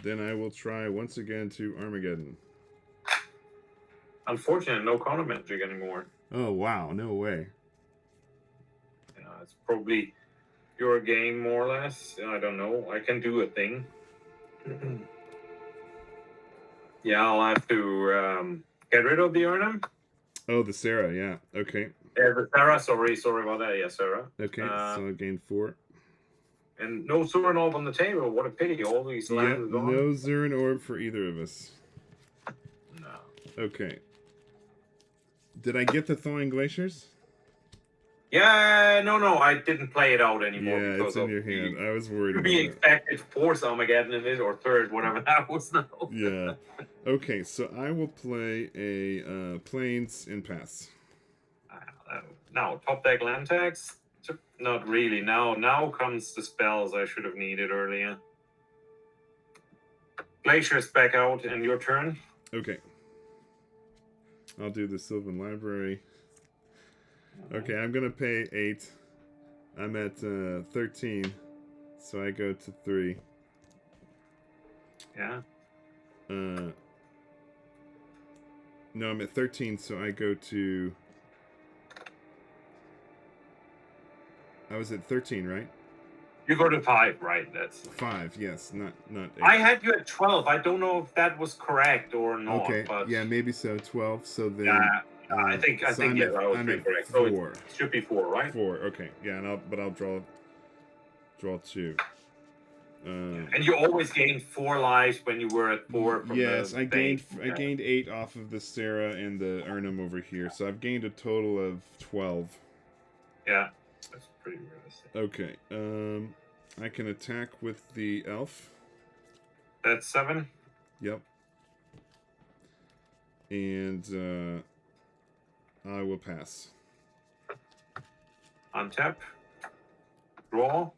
then I will try once again to Armageddon. Unfortunately, no counter magic anymore. Oh, wow. No way. Yeah, it's probably your game, more or less. I don't know. I can do a thing. Yeah, I'll have to get rid of the Erhnam. Oh, the Sarah. Yeah. Okay. The Sarah. Sorry about that. Yeah, Sarah. Okay. So I gained 4. And no Surin Orb on the table. What a pity. All these lands gone. No Zurin Orb for either of us. No. Okay. Did I get the Thawing Glaciers? Yeah, no, I didn't play it out anymore. Yeah, because it's in your hand. I was worried about being it. expected fourth Armageddon in it, or third, whatever that was now. Yeah. Okay, so I will play a Plains and pass. Now, top deck land tags? Not really. Now comes the spells I should have needed earlier. Glacier's back out, and your turn. Okay. I'll do the Sylvan Library. Okay, I'm going to pay 8. I'm at 13, so I go to 3. Yeah. No, I'm at 13, so I go to... I was at 13, right? You go to 5, right? That's 5, yes, not 8. I had you at 12. I don't know if that was correct or not. Okay, but yeah, maybe so. 12. So then, I think so yeah, that was I'm pretty at correct. 4. So it should be 4, right? 4. Okay, yeah, and I'll draw 2. And you always gained 4 lives when you were at 4. From yes, the I gained bank. I gained 8 off of the Sarah and the Erhnam over here, so I've gained a total of 12. Yeah, that's pretty realistic. Okay, I can attack with the elf. That's 7. Yep. And I will pass. Untap. Draw.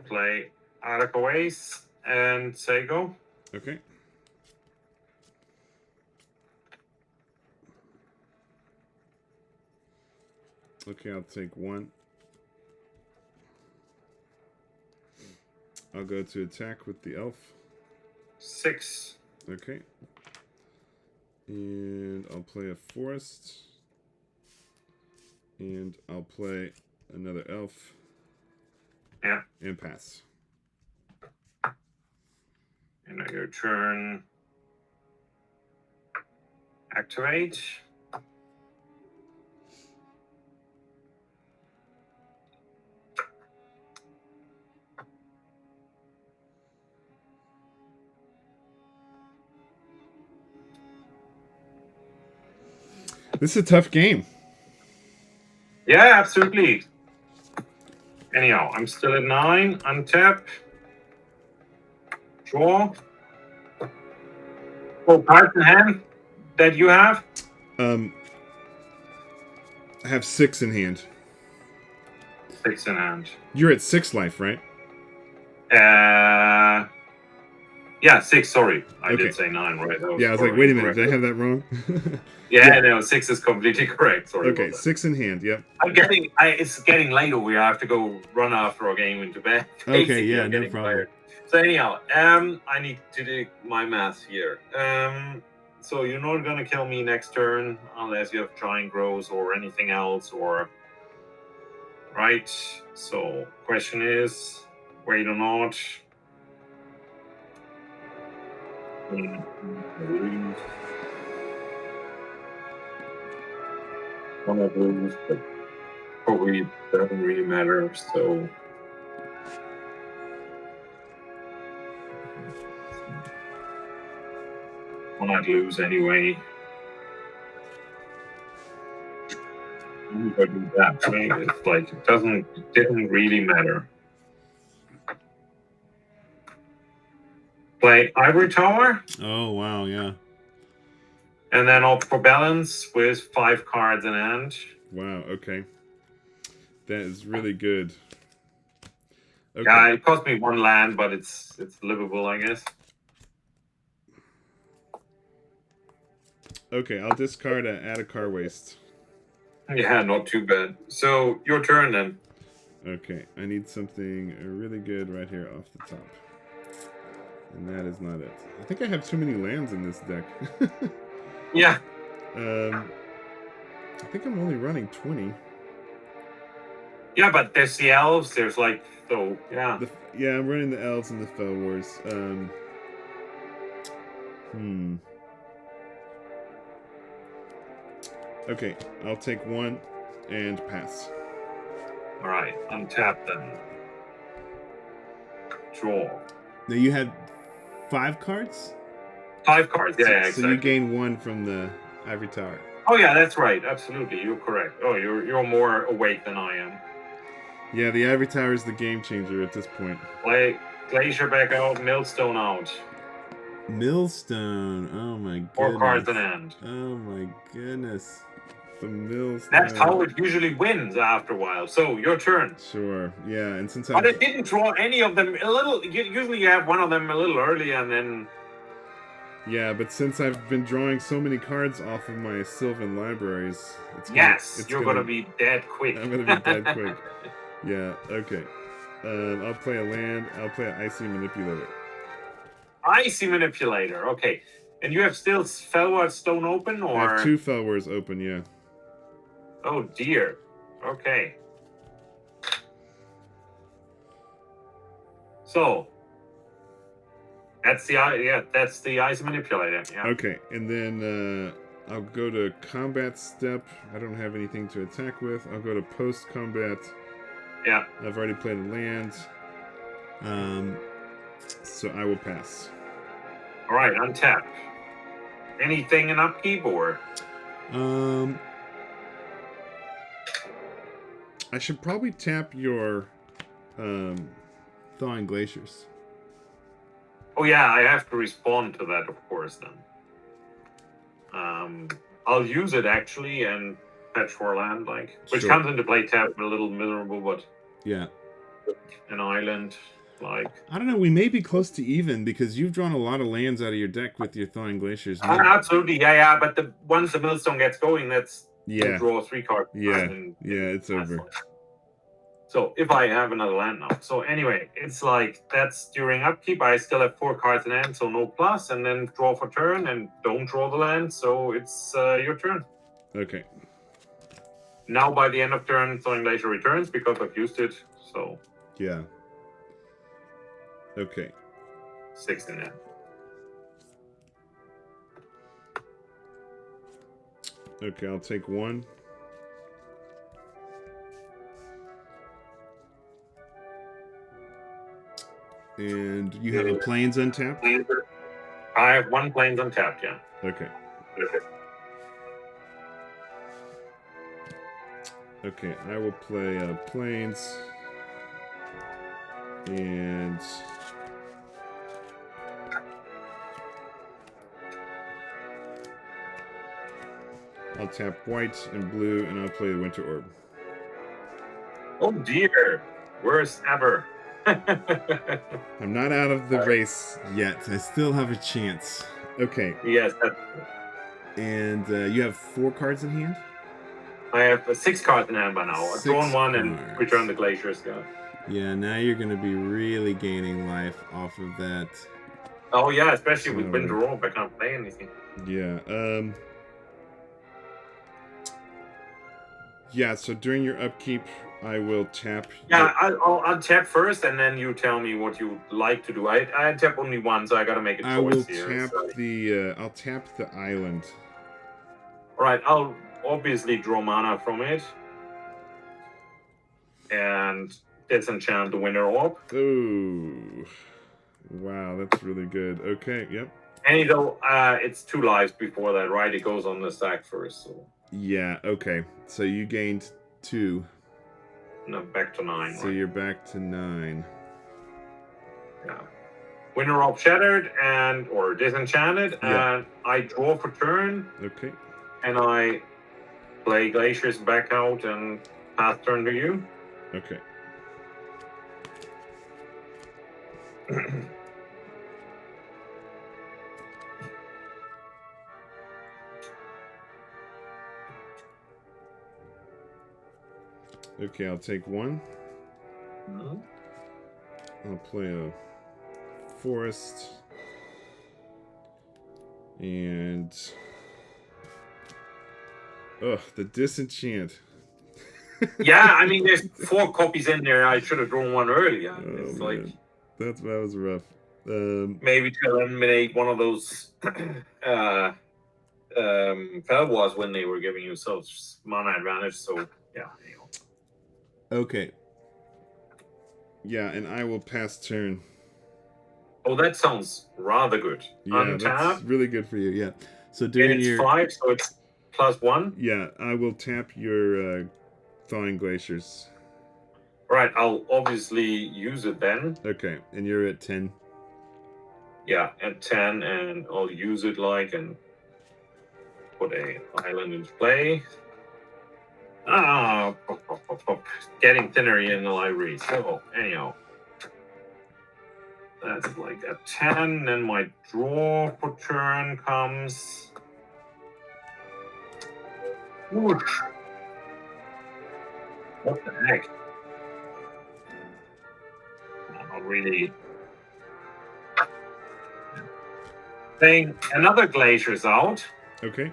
Play Article Ace and say go. Okay. Okay, I'll take 1. I'll go to attack with the elf. 6. Okay. And I'll play a forest. And I'll play another elf. Yeah. And pass. And on your turn, activate. This is a tough game. Yeah, absolutely. Anyhow, I'm still at 9. Untap. Draw. Oh, cards in hand that you have? I have 6 in hand. 6 in hand. You're at 6 life, right? Yeah, 6, sorry. I Okay. did say 9, right? Yeah, I was like, wait a minute, did I have that wrong? Yeah, no, 6 is completely correct. Sorry. Okay, about that. 6 in hand, yep. It's getting late over here. I have to go run after our game into bed. Okay, Basically, yeah, I'm no getting problem. tired. So anyhow, I need to do my math here. So you're not gonna kill me next turn unless you have giant growth or anything else, or right? So question is, wait or not? One of those, but probably doesn't really matter. So. I might lose anyway. But that way, it's like it didn't really matter. Play Ivory Tower, Oh, wow, yeah. and then opt for balance with 5 cards in hand. Wow, okay. That is really good. Okay. Yeah, it cost me 1 land, but it's livable, I guess. Okay, I'll discard add a car waste. Yeah, not too bad. So your turn then. Okay, I need something really good right here off the top. And that is not it. I think I have too many lands in this deck. Yeah. I think I'm only running 20. Yeah, but there's the elves. There's like, so yeah. Yeah, I'm running the elves and the Fell Wars. Okay, I'll take one and pass. All right, untap then. Draw. Now you had 5 cards? 5 cards. Yeah, exactly. So you gain 1 from the Ivory Tower. Oh yeah, that's right. Absolutely, you're correct. Oh, you're more awake than I am. Yeah, the Ivory Tower is the game changer at this point. Play Glacier back out, Millstone out. Millstone. Oh my goodness. 4 cards in hand. Oh my goodness. The Millstone. That's how it usually wins after a while. So your turn. Sure. Yeah, and since But I didn't draw any of them a little. Usually you have one of them a little early, and then. Yeah, but since I've been drawing so many cards off of my Sylvan libraries, you're gonna be dead quick. I'm gonna be dead quick. Yeah. Okay. I'll play a land. I'll play an Icy Manipulator. Icy Manipulator. Okay. And you have still Fellward Stone open, or? I have 2 Fellwars open. Yeah. Oh dear. Okay. So. That's the Icy Manipulator. Yeah. Okay, and then I'll go to combat step. I don't have anything to attack with. I'll go to post combat. Yeah. I've already played a land. So I will pass. All right, untap. Anything in upkeep or? I should probably tap your Thawing Glaciers. Oh yeah, I have to respond to that, of course. Then, I'll use it actually and fetch for land, which Sure. comes into play tap a little miserable, but Yeah. an island, I don't know. We may be close to even because you've drawn a lot of lands out of your deck with your Thawing Glaciers. Absolutely, yeah. But once the Millstone gets going, you draw 3 cards. Yeah, it's over. So if I have another land now. So anyway, it's that's during upkeep. I still have 4 cards in hand, so no plus, and then draw for turn and don't draw the land. So it's your turn. Okay. Now by the end of turn, Thawing Glacier returns because I've used it. So yeah. Okay. 6 in hand. Okay, I'll take 1. And you have a Plains untapped? I have 1 Plains untapped, yeah. Okay. Okay, I will play Plains. And I'll tap white and blue, and I'll play the Winter Orb. Oh dear. Worst ever. I'm not out of the race yet. I still have a chance. Okay. Yes. And you have 4 cards in hand? I have 6 cards in hand by now. I've drawn 1 and returned the Glaciers. Yeah, now you're going to be really gaining life off of that. Oh yeah, especially with Winter Orb. I can't play anything. Yeah. Yeah, so during your upkeep, I will tap. Yeah, I'll untap first, and then you tell me what you like to do. I tap only 1, so I gotta make a choice I will here. tap I'll tap the island. All right, I'll obviously draw mana from it, and disenchant the Winter Orb. Oh, wow, that's really good. Okay, yep. And it's 2 lives before that, right? It goes on the stack first. So. Yeah. Okay. So you gained 2. No, back to 9. So you're back to 9. Yeah. Winter Orb shattered or disenchanted, and I draw for turn. Okay. And I play Glaciers back out and pass turn to you. Okay. Okay, I'll take one. Mhm. I'll play a forest. And... Ugh, the disenchant. Yeah, I mean, there's 4 copies in there. I should have drawn one earlier. Oh, It's man. like That was rough. maybe to eliminate one of those Fell Wars when they were giving you such mana advantage. So yeah. Anyhow. Okay. Yeah, and I will pass turn. Oh, that sounds rather good. Yeah, that's Untap. really good for you. Yeah. So And during it's your 5, so it's +1. yeah, I will tap your thawing glaciers. Right, I'll obviously use it then. Okay, and you're at 10. Yeah, at 10, and I'll use it and put a island into play. Ah, getting thinner in the library. So anyhow, that's like a 10. Then my draw for turn comes. Whoosh. What the heck? Not really. Playing another glacier's out. Okay.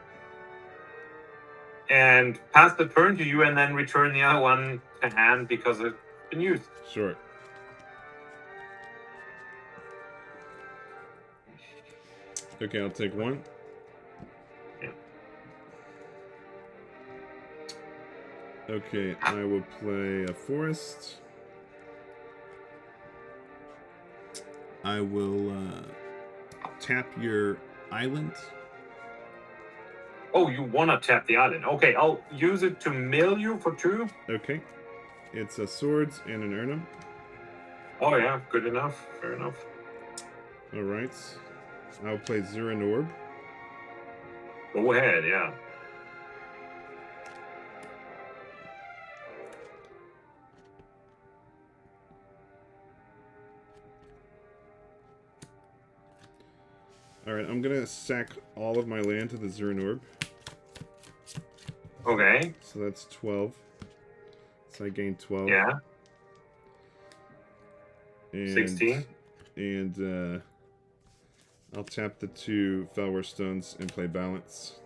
And pass the turn to you, and then return the other one to hand because it's been used. Sure. Okay, I'll take one. Yeah. Okay, I will play a forest. I will tap your island. Oh, you want to tap the island. Okay, I'll use it to mill you for 2. Okay. It's a swords and an Erhnam. Oh, yeah, good enough. Fair enough. All right. I'll play Zurin Orb. Go ahead, yeah. All right, I'm gonna sack all of my land to the Zurin Orb. Okay. So that's 12. So I gain 12. Yeah. And, 16. And I'll tap the 2 Felwar stones and play balance.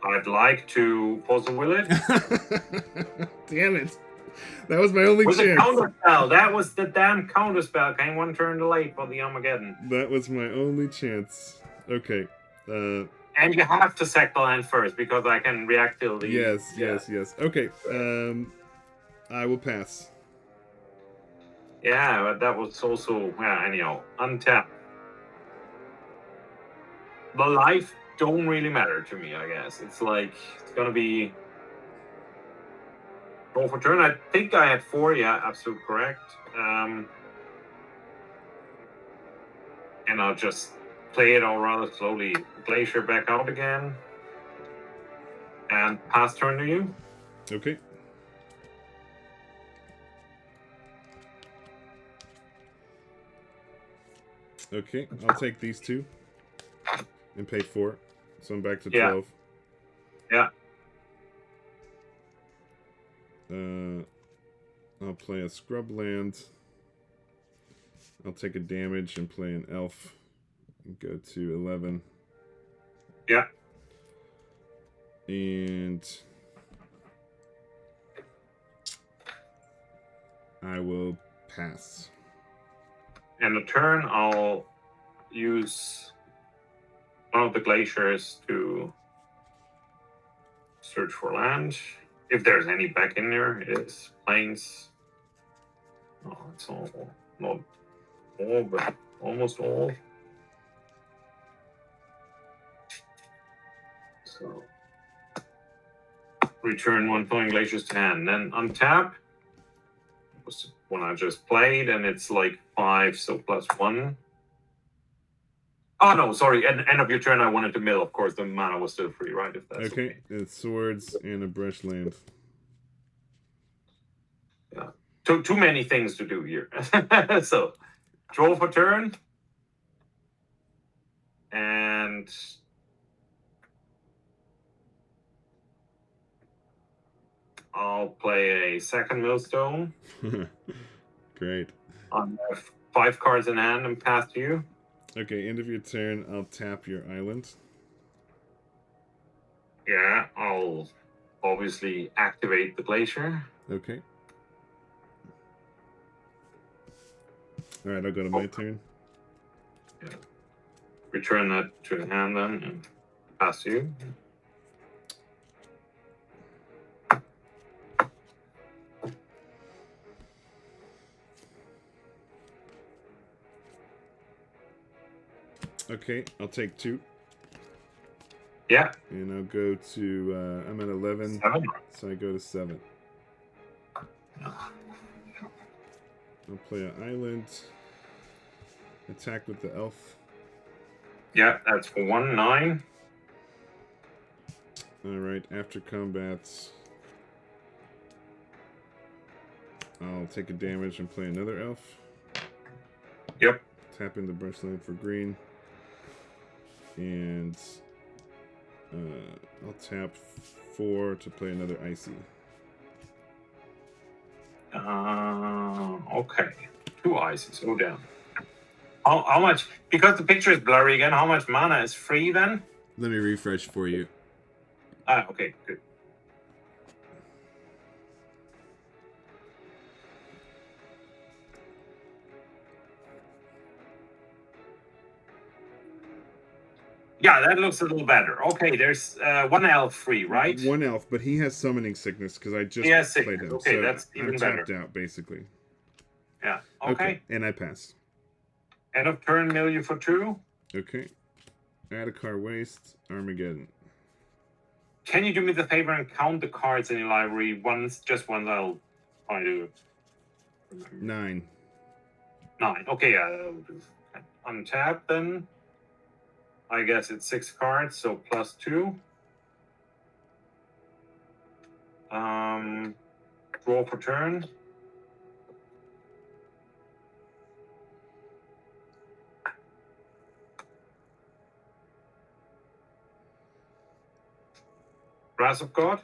I'd like to puzzle will it. Damn it. That was my only With a chance. counter spell. That was the damn counter spell. Came 1 turn late for the Armageddon. That was my only chance. Okay. And you have to sack the land first because I can react till the. Yes. Okay. I will pass. Yeah, but that was also. Yeah, anyhow. Untap. The life don't really matter to me, I guess. It's like. It's gonna be. Roll for turn. I think I had 4. Yeah, absolute correct. And I'll just play it all rather slowly. Glacier back out again. And pass turn to you. Okay. Okay, I'll take these 2 and pay 4. So I'm back to 12. Yeah. I'll play a scrub land. I'll take a damage and play an elf. And go to 11. Yeah. And I will pass. And a turn, I'll use one of the glaciers to search for land. If there's any back in there, it is plains. Oh, it's all, not all, but almost all. So, return 1 flowing glaciers to hand. Then untap. Was when I just played, and it's like 5, so +1. Oh no, sorry. At the end of your turn, I wanted to mill. Of course, the mana was still free, right? If that's Okay, it's swords and a brush land. Yeah. Too many things to do here. So, draw for turn, and I'll play a second Millstone. Great. I have 5 cards in hand and pass to you. Okay, end of your turn, I'll tap your island. Yeah, I'll obviously activate the glacier. Okay. Alright, I'll go to my turn. Yeah. Return that to the hand then and pass to you. Okay, I'll take 2. Yeah. And I'll go to, I'm at 11, 7. so I go to 7. I'll play an island. Attack with the elf. Yeah, that's for 1, 9. Alright, after combats, I'll take a damage and play another elf. Yep. Tap in the brush land for green. And I'll tap 4 to play another icy. Okay. 2 ices. Go down. How much? Because the picture is blurry again, how much mana is free then? Let me refresh for you. Ah, okay, good. Yeah, that looks a little better. Okay, there's 1 elf free, right? 1 elf, but he has summoning sickness because I just played him. Okay, so that's even I'm better. tapped out, basically. Yeah, okay. And I pass. End of turn, mill you for 2. Okay. Add a card waste, Armageddon. Can you do me the favor and count the cards in your library once? Just once, I'll try to remember. 9. 9. Okay, untap then. I guess it's 6 cards, so plus 2. Draw for turn. Wrath of God.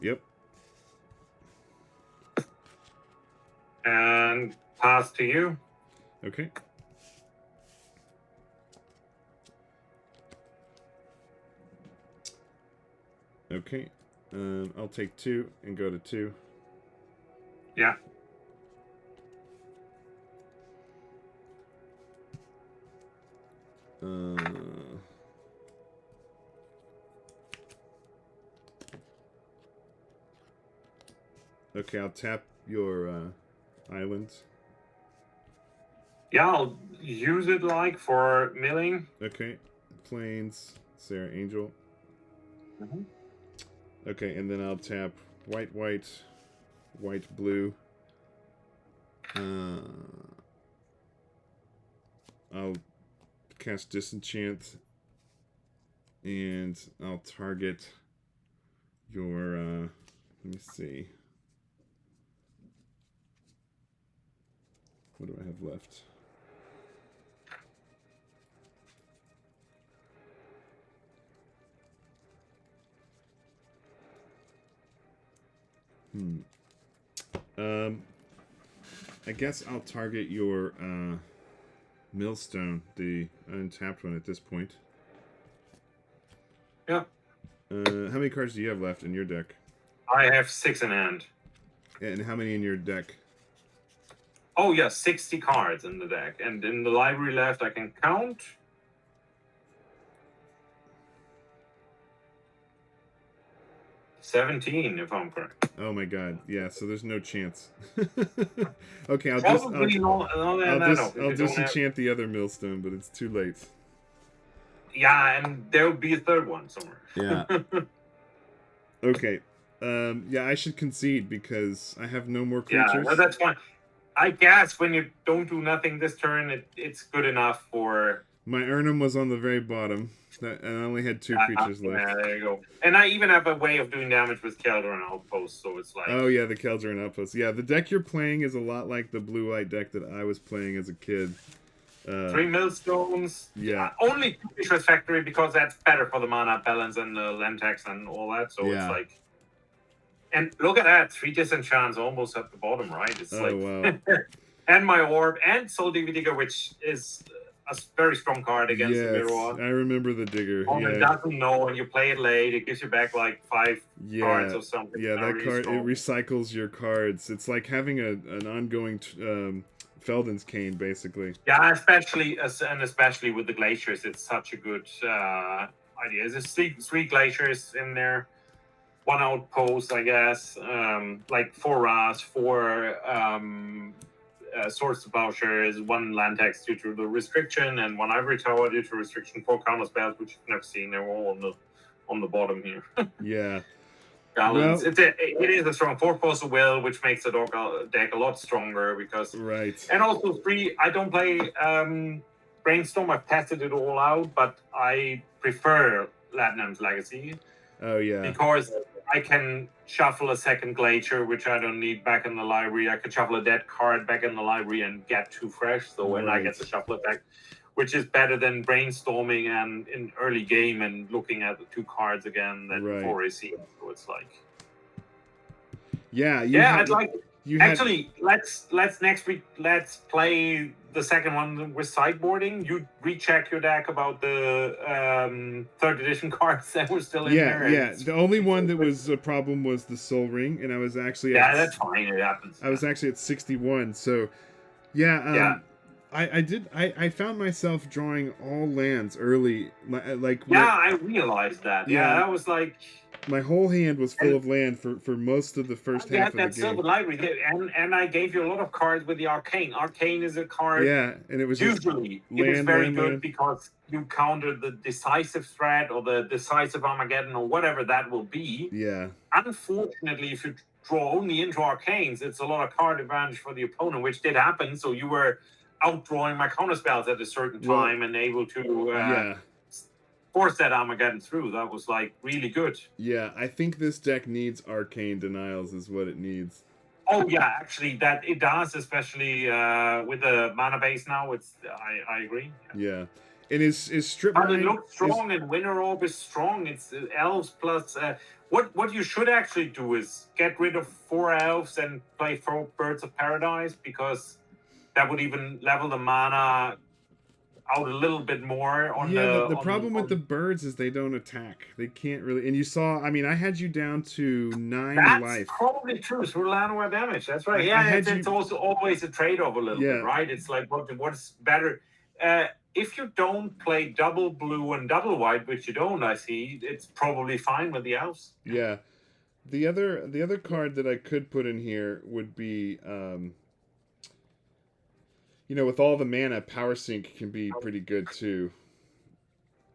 Yep. And pass to you. Okay. Okay. I'll take 2 and go to 2. Yeah. Okay, I'll tap your island. Yeah, I'll use it like for milling. Okay. Plains, Sarah Angel. Mm-hmm. Okay, and then I'll tap white, white, white, blue. I'll cast Disenchant, and I'll target your, let me see. What do I have left? I guess I'll target your Millstone, the untapped one at this point. Yeah. How many cards do you have left in your deck? I have 6 in hand. And how many in your deck? Oh yeah, 60 cards in the deck. And in the library left, I can count. $17, if I'm correct. Oh my god, yeah, so there's no chance. Okay, I'll disenchant the other Millstone, but it's too late. Yeah, and there will be a third one somewhere. Yeah. Okay. Yeah, I should concede because I have no more creatures. Yeah, well, that's fine. I guess when you don't do nothing this turn, it's good enough for... My Erhnam was on the very bottom, and I only had 2 creatures left. Yeah, there you go. And I even have a way of doing damage with Keldor and Outpost, so it's like... Oh yeah, the Keldor and Outpost. Yeah, the deck you're playing is a lot like the blue-white deck that I was playing as a kid. 3 Millstones. Yeah. Only 2 Vicious Factory because that's better for the mana balance and the land tax and all that, so Yeah. it's like... And look at that, 3 disenchants almost at the bottom, right? It's Oh, like, wow. and my orb and Soul Divi Digger, which is a very strong card against the mirror. I remember the digger. Opponent doesn't know, and you play it late. It gives you back like 5 cards or something. Yeah, that really card strong. it recycles your cards. It's like having an ongoing Felden's Cane, basically. Yeah, especially with the glaciers, it's such a good idea. There's 3 glaciers in there, 1 outpost, I guess, like 4 Ras, 4 Swords to Plowshares, 1 land tax due to the restriction, and 1 Ivory Tower due to restriction, 4 counter spells, which you've never seen. They're all on the bottom here. Yeah. Balance. Well, it is a strong 4 Force of Will, which makes the deck a lot stronger because. Right. And also 3. I don't play Brainstorm. I've tested it all out, but I prefer Latinum's Legacy. Oh yeah. Because I can shuffle a second Glacier, which I don't need back in the library. I can shuffle a dead card back in the library and get 2 fresh. So when I get the shuffle effect, which is better than brainstorming and in early game and looking at the 2 cards again that before AC. So it's like, I'd like. Actually, let's next week. Let's play the second one with sideboarding. You recheck your deck about the 3rd edition cards that were still in there. Yeah. The only one that was a problem was the Soul Ring, and I was actually that's fine. It happens. I was actually at 61. So, I found myself drawing all lands early. I realized that. Yeah, that was like. My whole hand was full of land for most of the first half of the game. That's still the library, and I gave you a lot of cards with the Arcane. Arcane is a card. Yeah, and it was usually it is very good because you counter the decisive threat or the decisive Armageddon or whatever that will be. Yeah. Unfortunately, if you draw only into Arcanes, it's a lot of card advantage for the opponent, which did happen. So you were outdrawing my counterspells at a certain time and able to. Force that Armageddon through. That was like really good. Yeah, I think this deck needs Arcane Denials is what it needs. Oh yeah, actually that it does, especially with the mana base now. It's I agree. Yeah. And is strip mine. It looks strong and Winter Orb is strong. It's Elves plus what you should actually do is get rid of 4 Elves and play 4 Birds of Paradise, because that would even level the mana out a little bit more on the problem with the birds is they don't attack. They can't really, and you saw, I mean, I had you down to 9 life. That's probably true. So landware damage. That's right. It's also always a trade-off a little bit, right? It's like what's better. If you don't play double blue and double white, which you don't, I see, it's probably fine with the Elves. Yeah. The other card that I could put in here would be with all the mana, Power Sync can be pretty good too.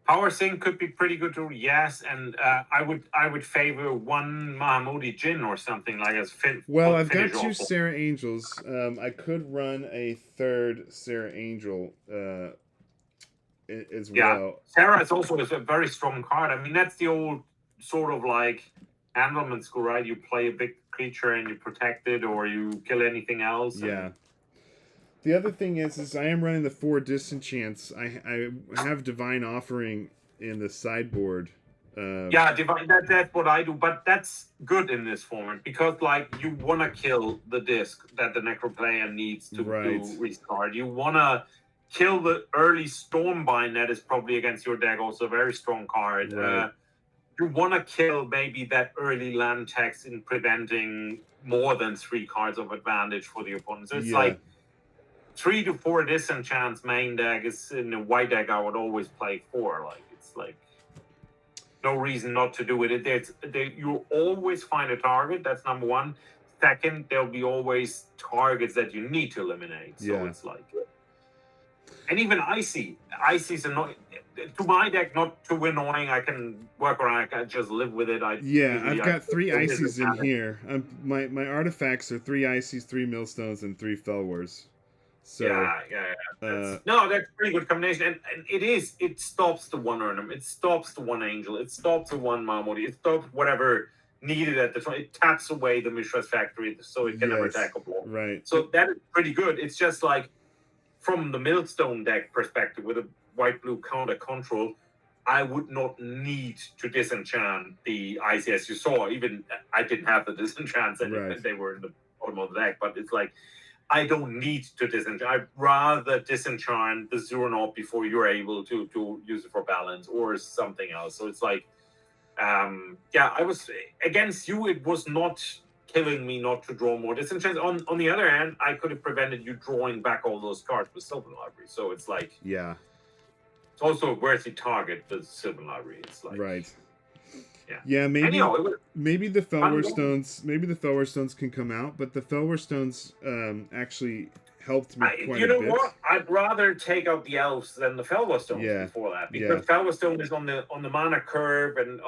Power Sync could be pretty good too, yes. And I would favor 1 Mahamudi Jinn or something like as fit. Well, I've got 2 Sarah Angels. I could run a 3rd Sarah Angel as well. Sarah is also a very strong card. I mean, that's the old sort of like Andelman school, right? You play a big creature and you protect it, or you kill anything else. Yeah. The other thing is I am running the 4 disenchants. I have Divine Offering in the sideboard. Divine. That's what I do, but that's good in this format because, like, you want to kill the disc that the Necro player needs to restart. You want to kill the early Stormbind that is probably against your deck, also a very strong card. Right. You want to kill maybe that early land tax in preventing more than 3 cards of advantage for the opponent. So it's like 3 to 4 disenchants main deck is in a white deck. I would always play 4. Like it's like no reason not to do it. You always find a target. That's number 1. Second, there'll be always targets that you need to eliminate. So it's like, and even Icy's annoying to my deck. Not too annoying. I can work around. I can just live with it. I've got 3 Icies in here. My artifacts are 3 Icies, 3 Millstones, and 3 Felwars. So, that's a pretty good combination, and it stops the 1 Erhnam, it stops the 1 Angel, it stops the 1 Mahmoudi, it stops whatever needed at the time. It taps away the Mishra's Factory, so it can never attack a block. Right. So that is pretty good. It's just like from the Millstone deck perspective with a white blue counter control, I would not need to disenchant the icy, as you saw. Even I didn't have the disenchants, and Right. they were in the bottom of the deck. But it's like I don't need to disenchant. I'd rather disenchant the Zero Knot before you're able to use it for balance or something else. So it's like, I was against you. It was not killing me not to draw more disenchants. On the other hand, I could have prevented you drawing back all those cards with Sylvan Library. So it's like, Yeah. it's also a worthy target, the Sylvan Library. It's like, Right. Yeah. Yeah, maybe Anyhow, it was maybe the fun Felwar game. Stones can come out, but the Felwar Stones actually helped me quite you a know bit. what? I'd rather take out the Elves than the Felwar Stones Yeah. before that, because Felwar Stone is on the mana curve, and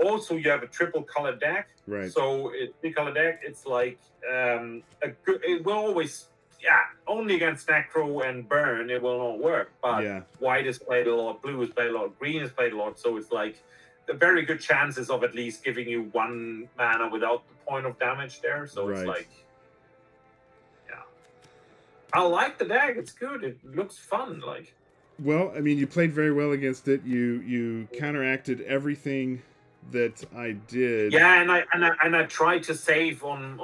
also you have a triple color deck. Right. So three color deck. It's like it will always. Yeah, only against Necro and Burn it will not work. But white is played a lot, blue is played a lot, green is played a lot. So it's like the very good chances of at least giving you one mana without the point of damage there. So it's like, I like the deck. It's good. It looks fun. Like, well, I mean, you played very well against it. You counteracted everything that I did. Yeah, and I tried to save on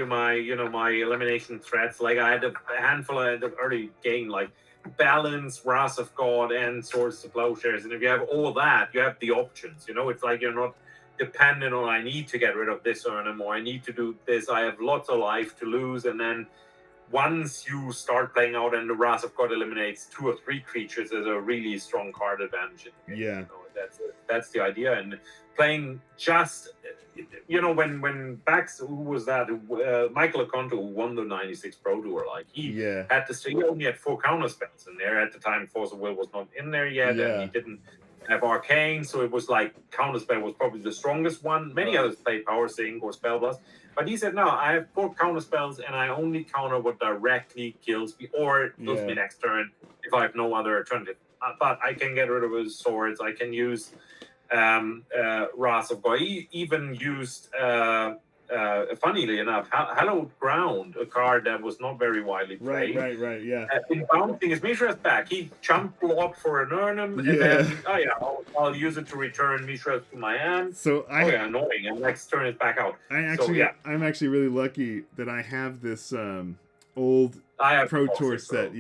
my elimination threats. Like I had a handful at the early game, like Balance, Wrath of God, and Swords to Plowshares. And if you have all that, you have the options. It's like you're not dependent on I need to get rid of this Erhnam, or I need to do this. I have lots of life to lose, and then once you start playing out and the Wrath of God eliminates 2 or 3 creatures, there's a really strong card advantage. Yeah. That's the idea. And playing just, when Bax, who was that? Michael Oconto, who won the 96 Pro Tour, like he only had 4 counter spells in there. At the time, Force of Will was not in there yet, and he didn't have Arcane, so it was like counterspell was probably the strongest one. Many others played Power Sync or Spell Blast, but he said, no, I have 4 counterspells and I only counter what directly kills me or kills me next turn if I have no other alternative. But I can get rid of his swords. I can use Wrath of God. He even used, funnily enough, Hallowed Ground, a card that was not very widely played. Right, yeah. In bouncing his Mishra's back, he jumped blocked for an Erhnam, and then, I'll use it to return Mishra's to my hand. So annoying, and next turn is back out. I'm actually really lucky that I have this old Pro Tour set,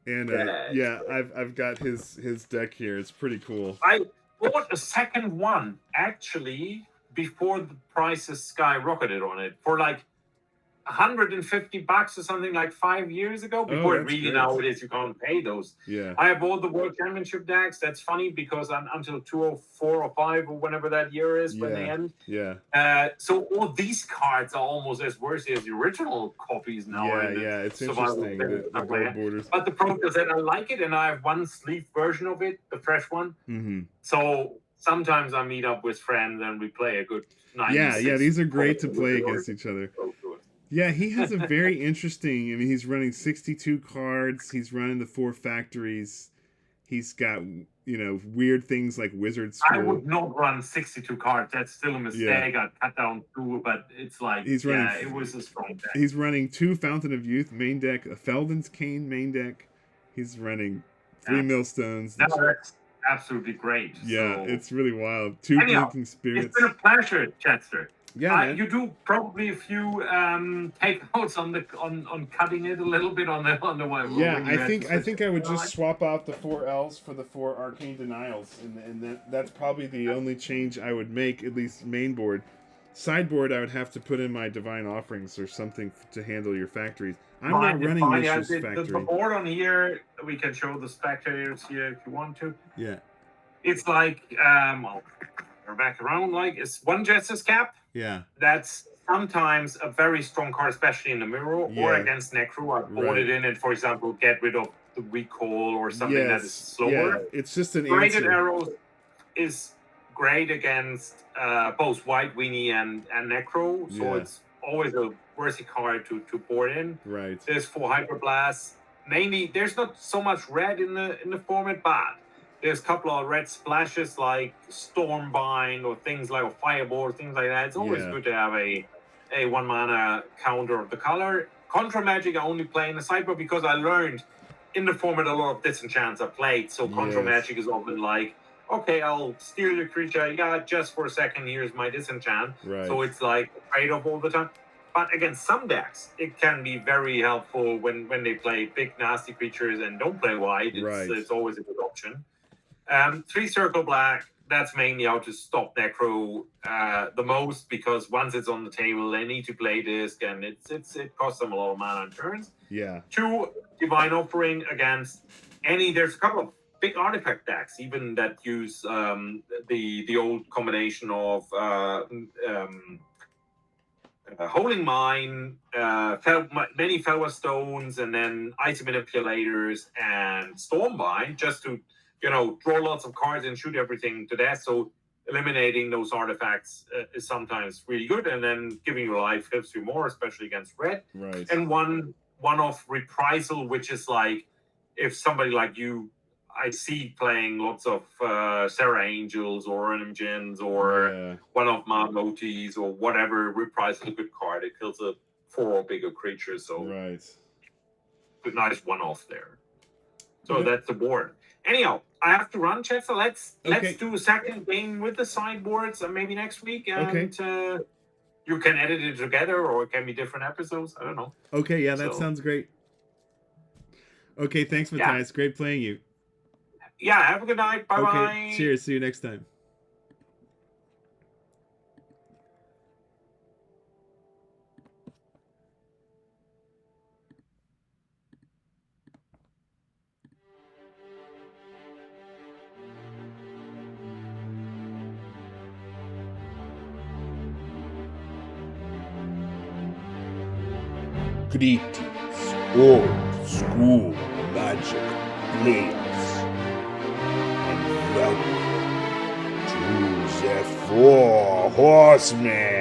and I've got his deck here. It's pretty cool. I bought a second one actually before the prices skyrocketed on it for like $150 or something, like 5 years ago. Before it really nowadays you can't pay those. Yeah. I have all the World Championship decks. That's funny because I'm until 204 or 5 or whenever that year is when they end. Yeah. So all these cards are almost as worthy as the original copies now. It's interesting. The gold borders. But the Pro Tour set, I like it, and I have one sleeve version of it, the fresh one. Mm-hmm. So sometimes I meet up with friends and we play a good 96. Yeah, these are great to play against each other. Yeah, he has a very interesting, I mean, he's running 62 cards, he's running the 4 factories, he's got, weird things like Wizard School. I would not run 62 cards, that's still a mistake, I cut down 2, but it's like, it was a strong deck. He's running 2 Fountain of Youth main deck, a Felden's Cane main deck, he's running 3 Millstones. No, that's absolutely great. Yeah, so, it's really wild. 2 Blinking Spirits. It's been a pleasure, Chester. Yeah, you do probably a few takeouts on cutting it a little bit on the one. Yeah, I think I would just swap out the 4 Elves for the 4 Arcane Denials, and that's probably the only change I would make, at least main board. Sideboard, I would have to put in my Divine Offerings or something to handle your factories. I'm not running Mishra's Factory. The board on here, we can show the spectators here if you want to. Yeah. It's like, we're back around, like, it's 1 Justice Cap. Yeah. That's sometimes a very strong card, especially in the mirror or against Necro. I bought it in and, for example, get rid of the recall or something that is slower. Yeah, it's just an Braided answer. Arrows is great against both White Weenie and Necro, so it's always a worthy card to board in. Right. There's 4 Hyper Blasts. Mainly, there's not so much red in the format, but there's a couple of red splashes like Stormbind or things like a Fireball, things like that. It's always good to have a 1 mana counter of the color. Contra Magic I only play in the sideboard because I learned in the format a lot of disenchants are played. So Contra Magic is often like, okay, I'll steal your creature. Yeah, just for a second, here's my disenchant. Right. So it's like a trade-off all the time. But against some decks, it can be very helpful when they play big, nasty creatures and don't play white. It's always a good option. 3 circle black, that's mainly how to stop Necro the most, because once it's on the table, they need to play disc, and it costs them a lot of mana on turns. Yeah. 2, Divine Offering against there's a couple of big artifact decks, even that use the old combination of Holding Mine, many Fellow Stones, and then Icy Manipulators and Stormbind, just to draw lots of cards and shoot everything to death. So eliminating those artifacts is sometimes really good, and then giving you life helps you more, especially against red. Right. And one-off Reprisal, which is like if somebody like you, I see playing lots of Sarah Angels or Erhnam Geddons or one of Motis or whatever. Reprisal is a good card. It kills a 4 or bigger creature, so good, nice one-off there. So that's the board. Anyhow, I have to run, Chester. Let's do a second game with the sideboards maybe next week, and you can edit it together, or it can be different episodes. I don't know. Okay, yeah, that sounds great. Okay, thanks, Matthias. Great playing you. Yeah, have a good night. Bye-bye. Okay, cheers. See you next time. Greetings, old school magic players, and welcome to the Four Horsemen.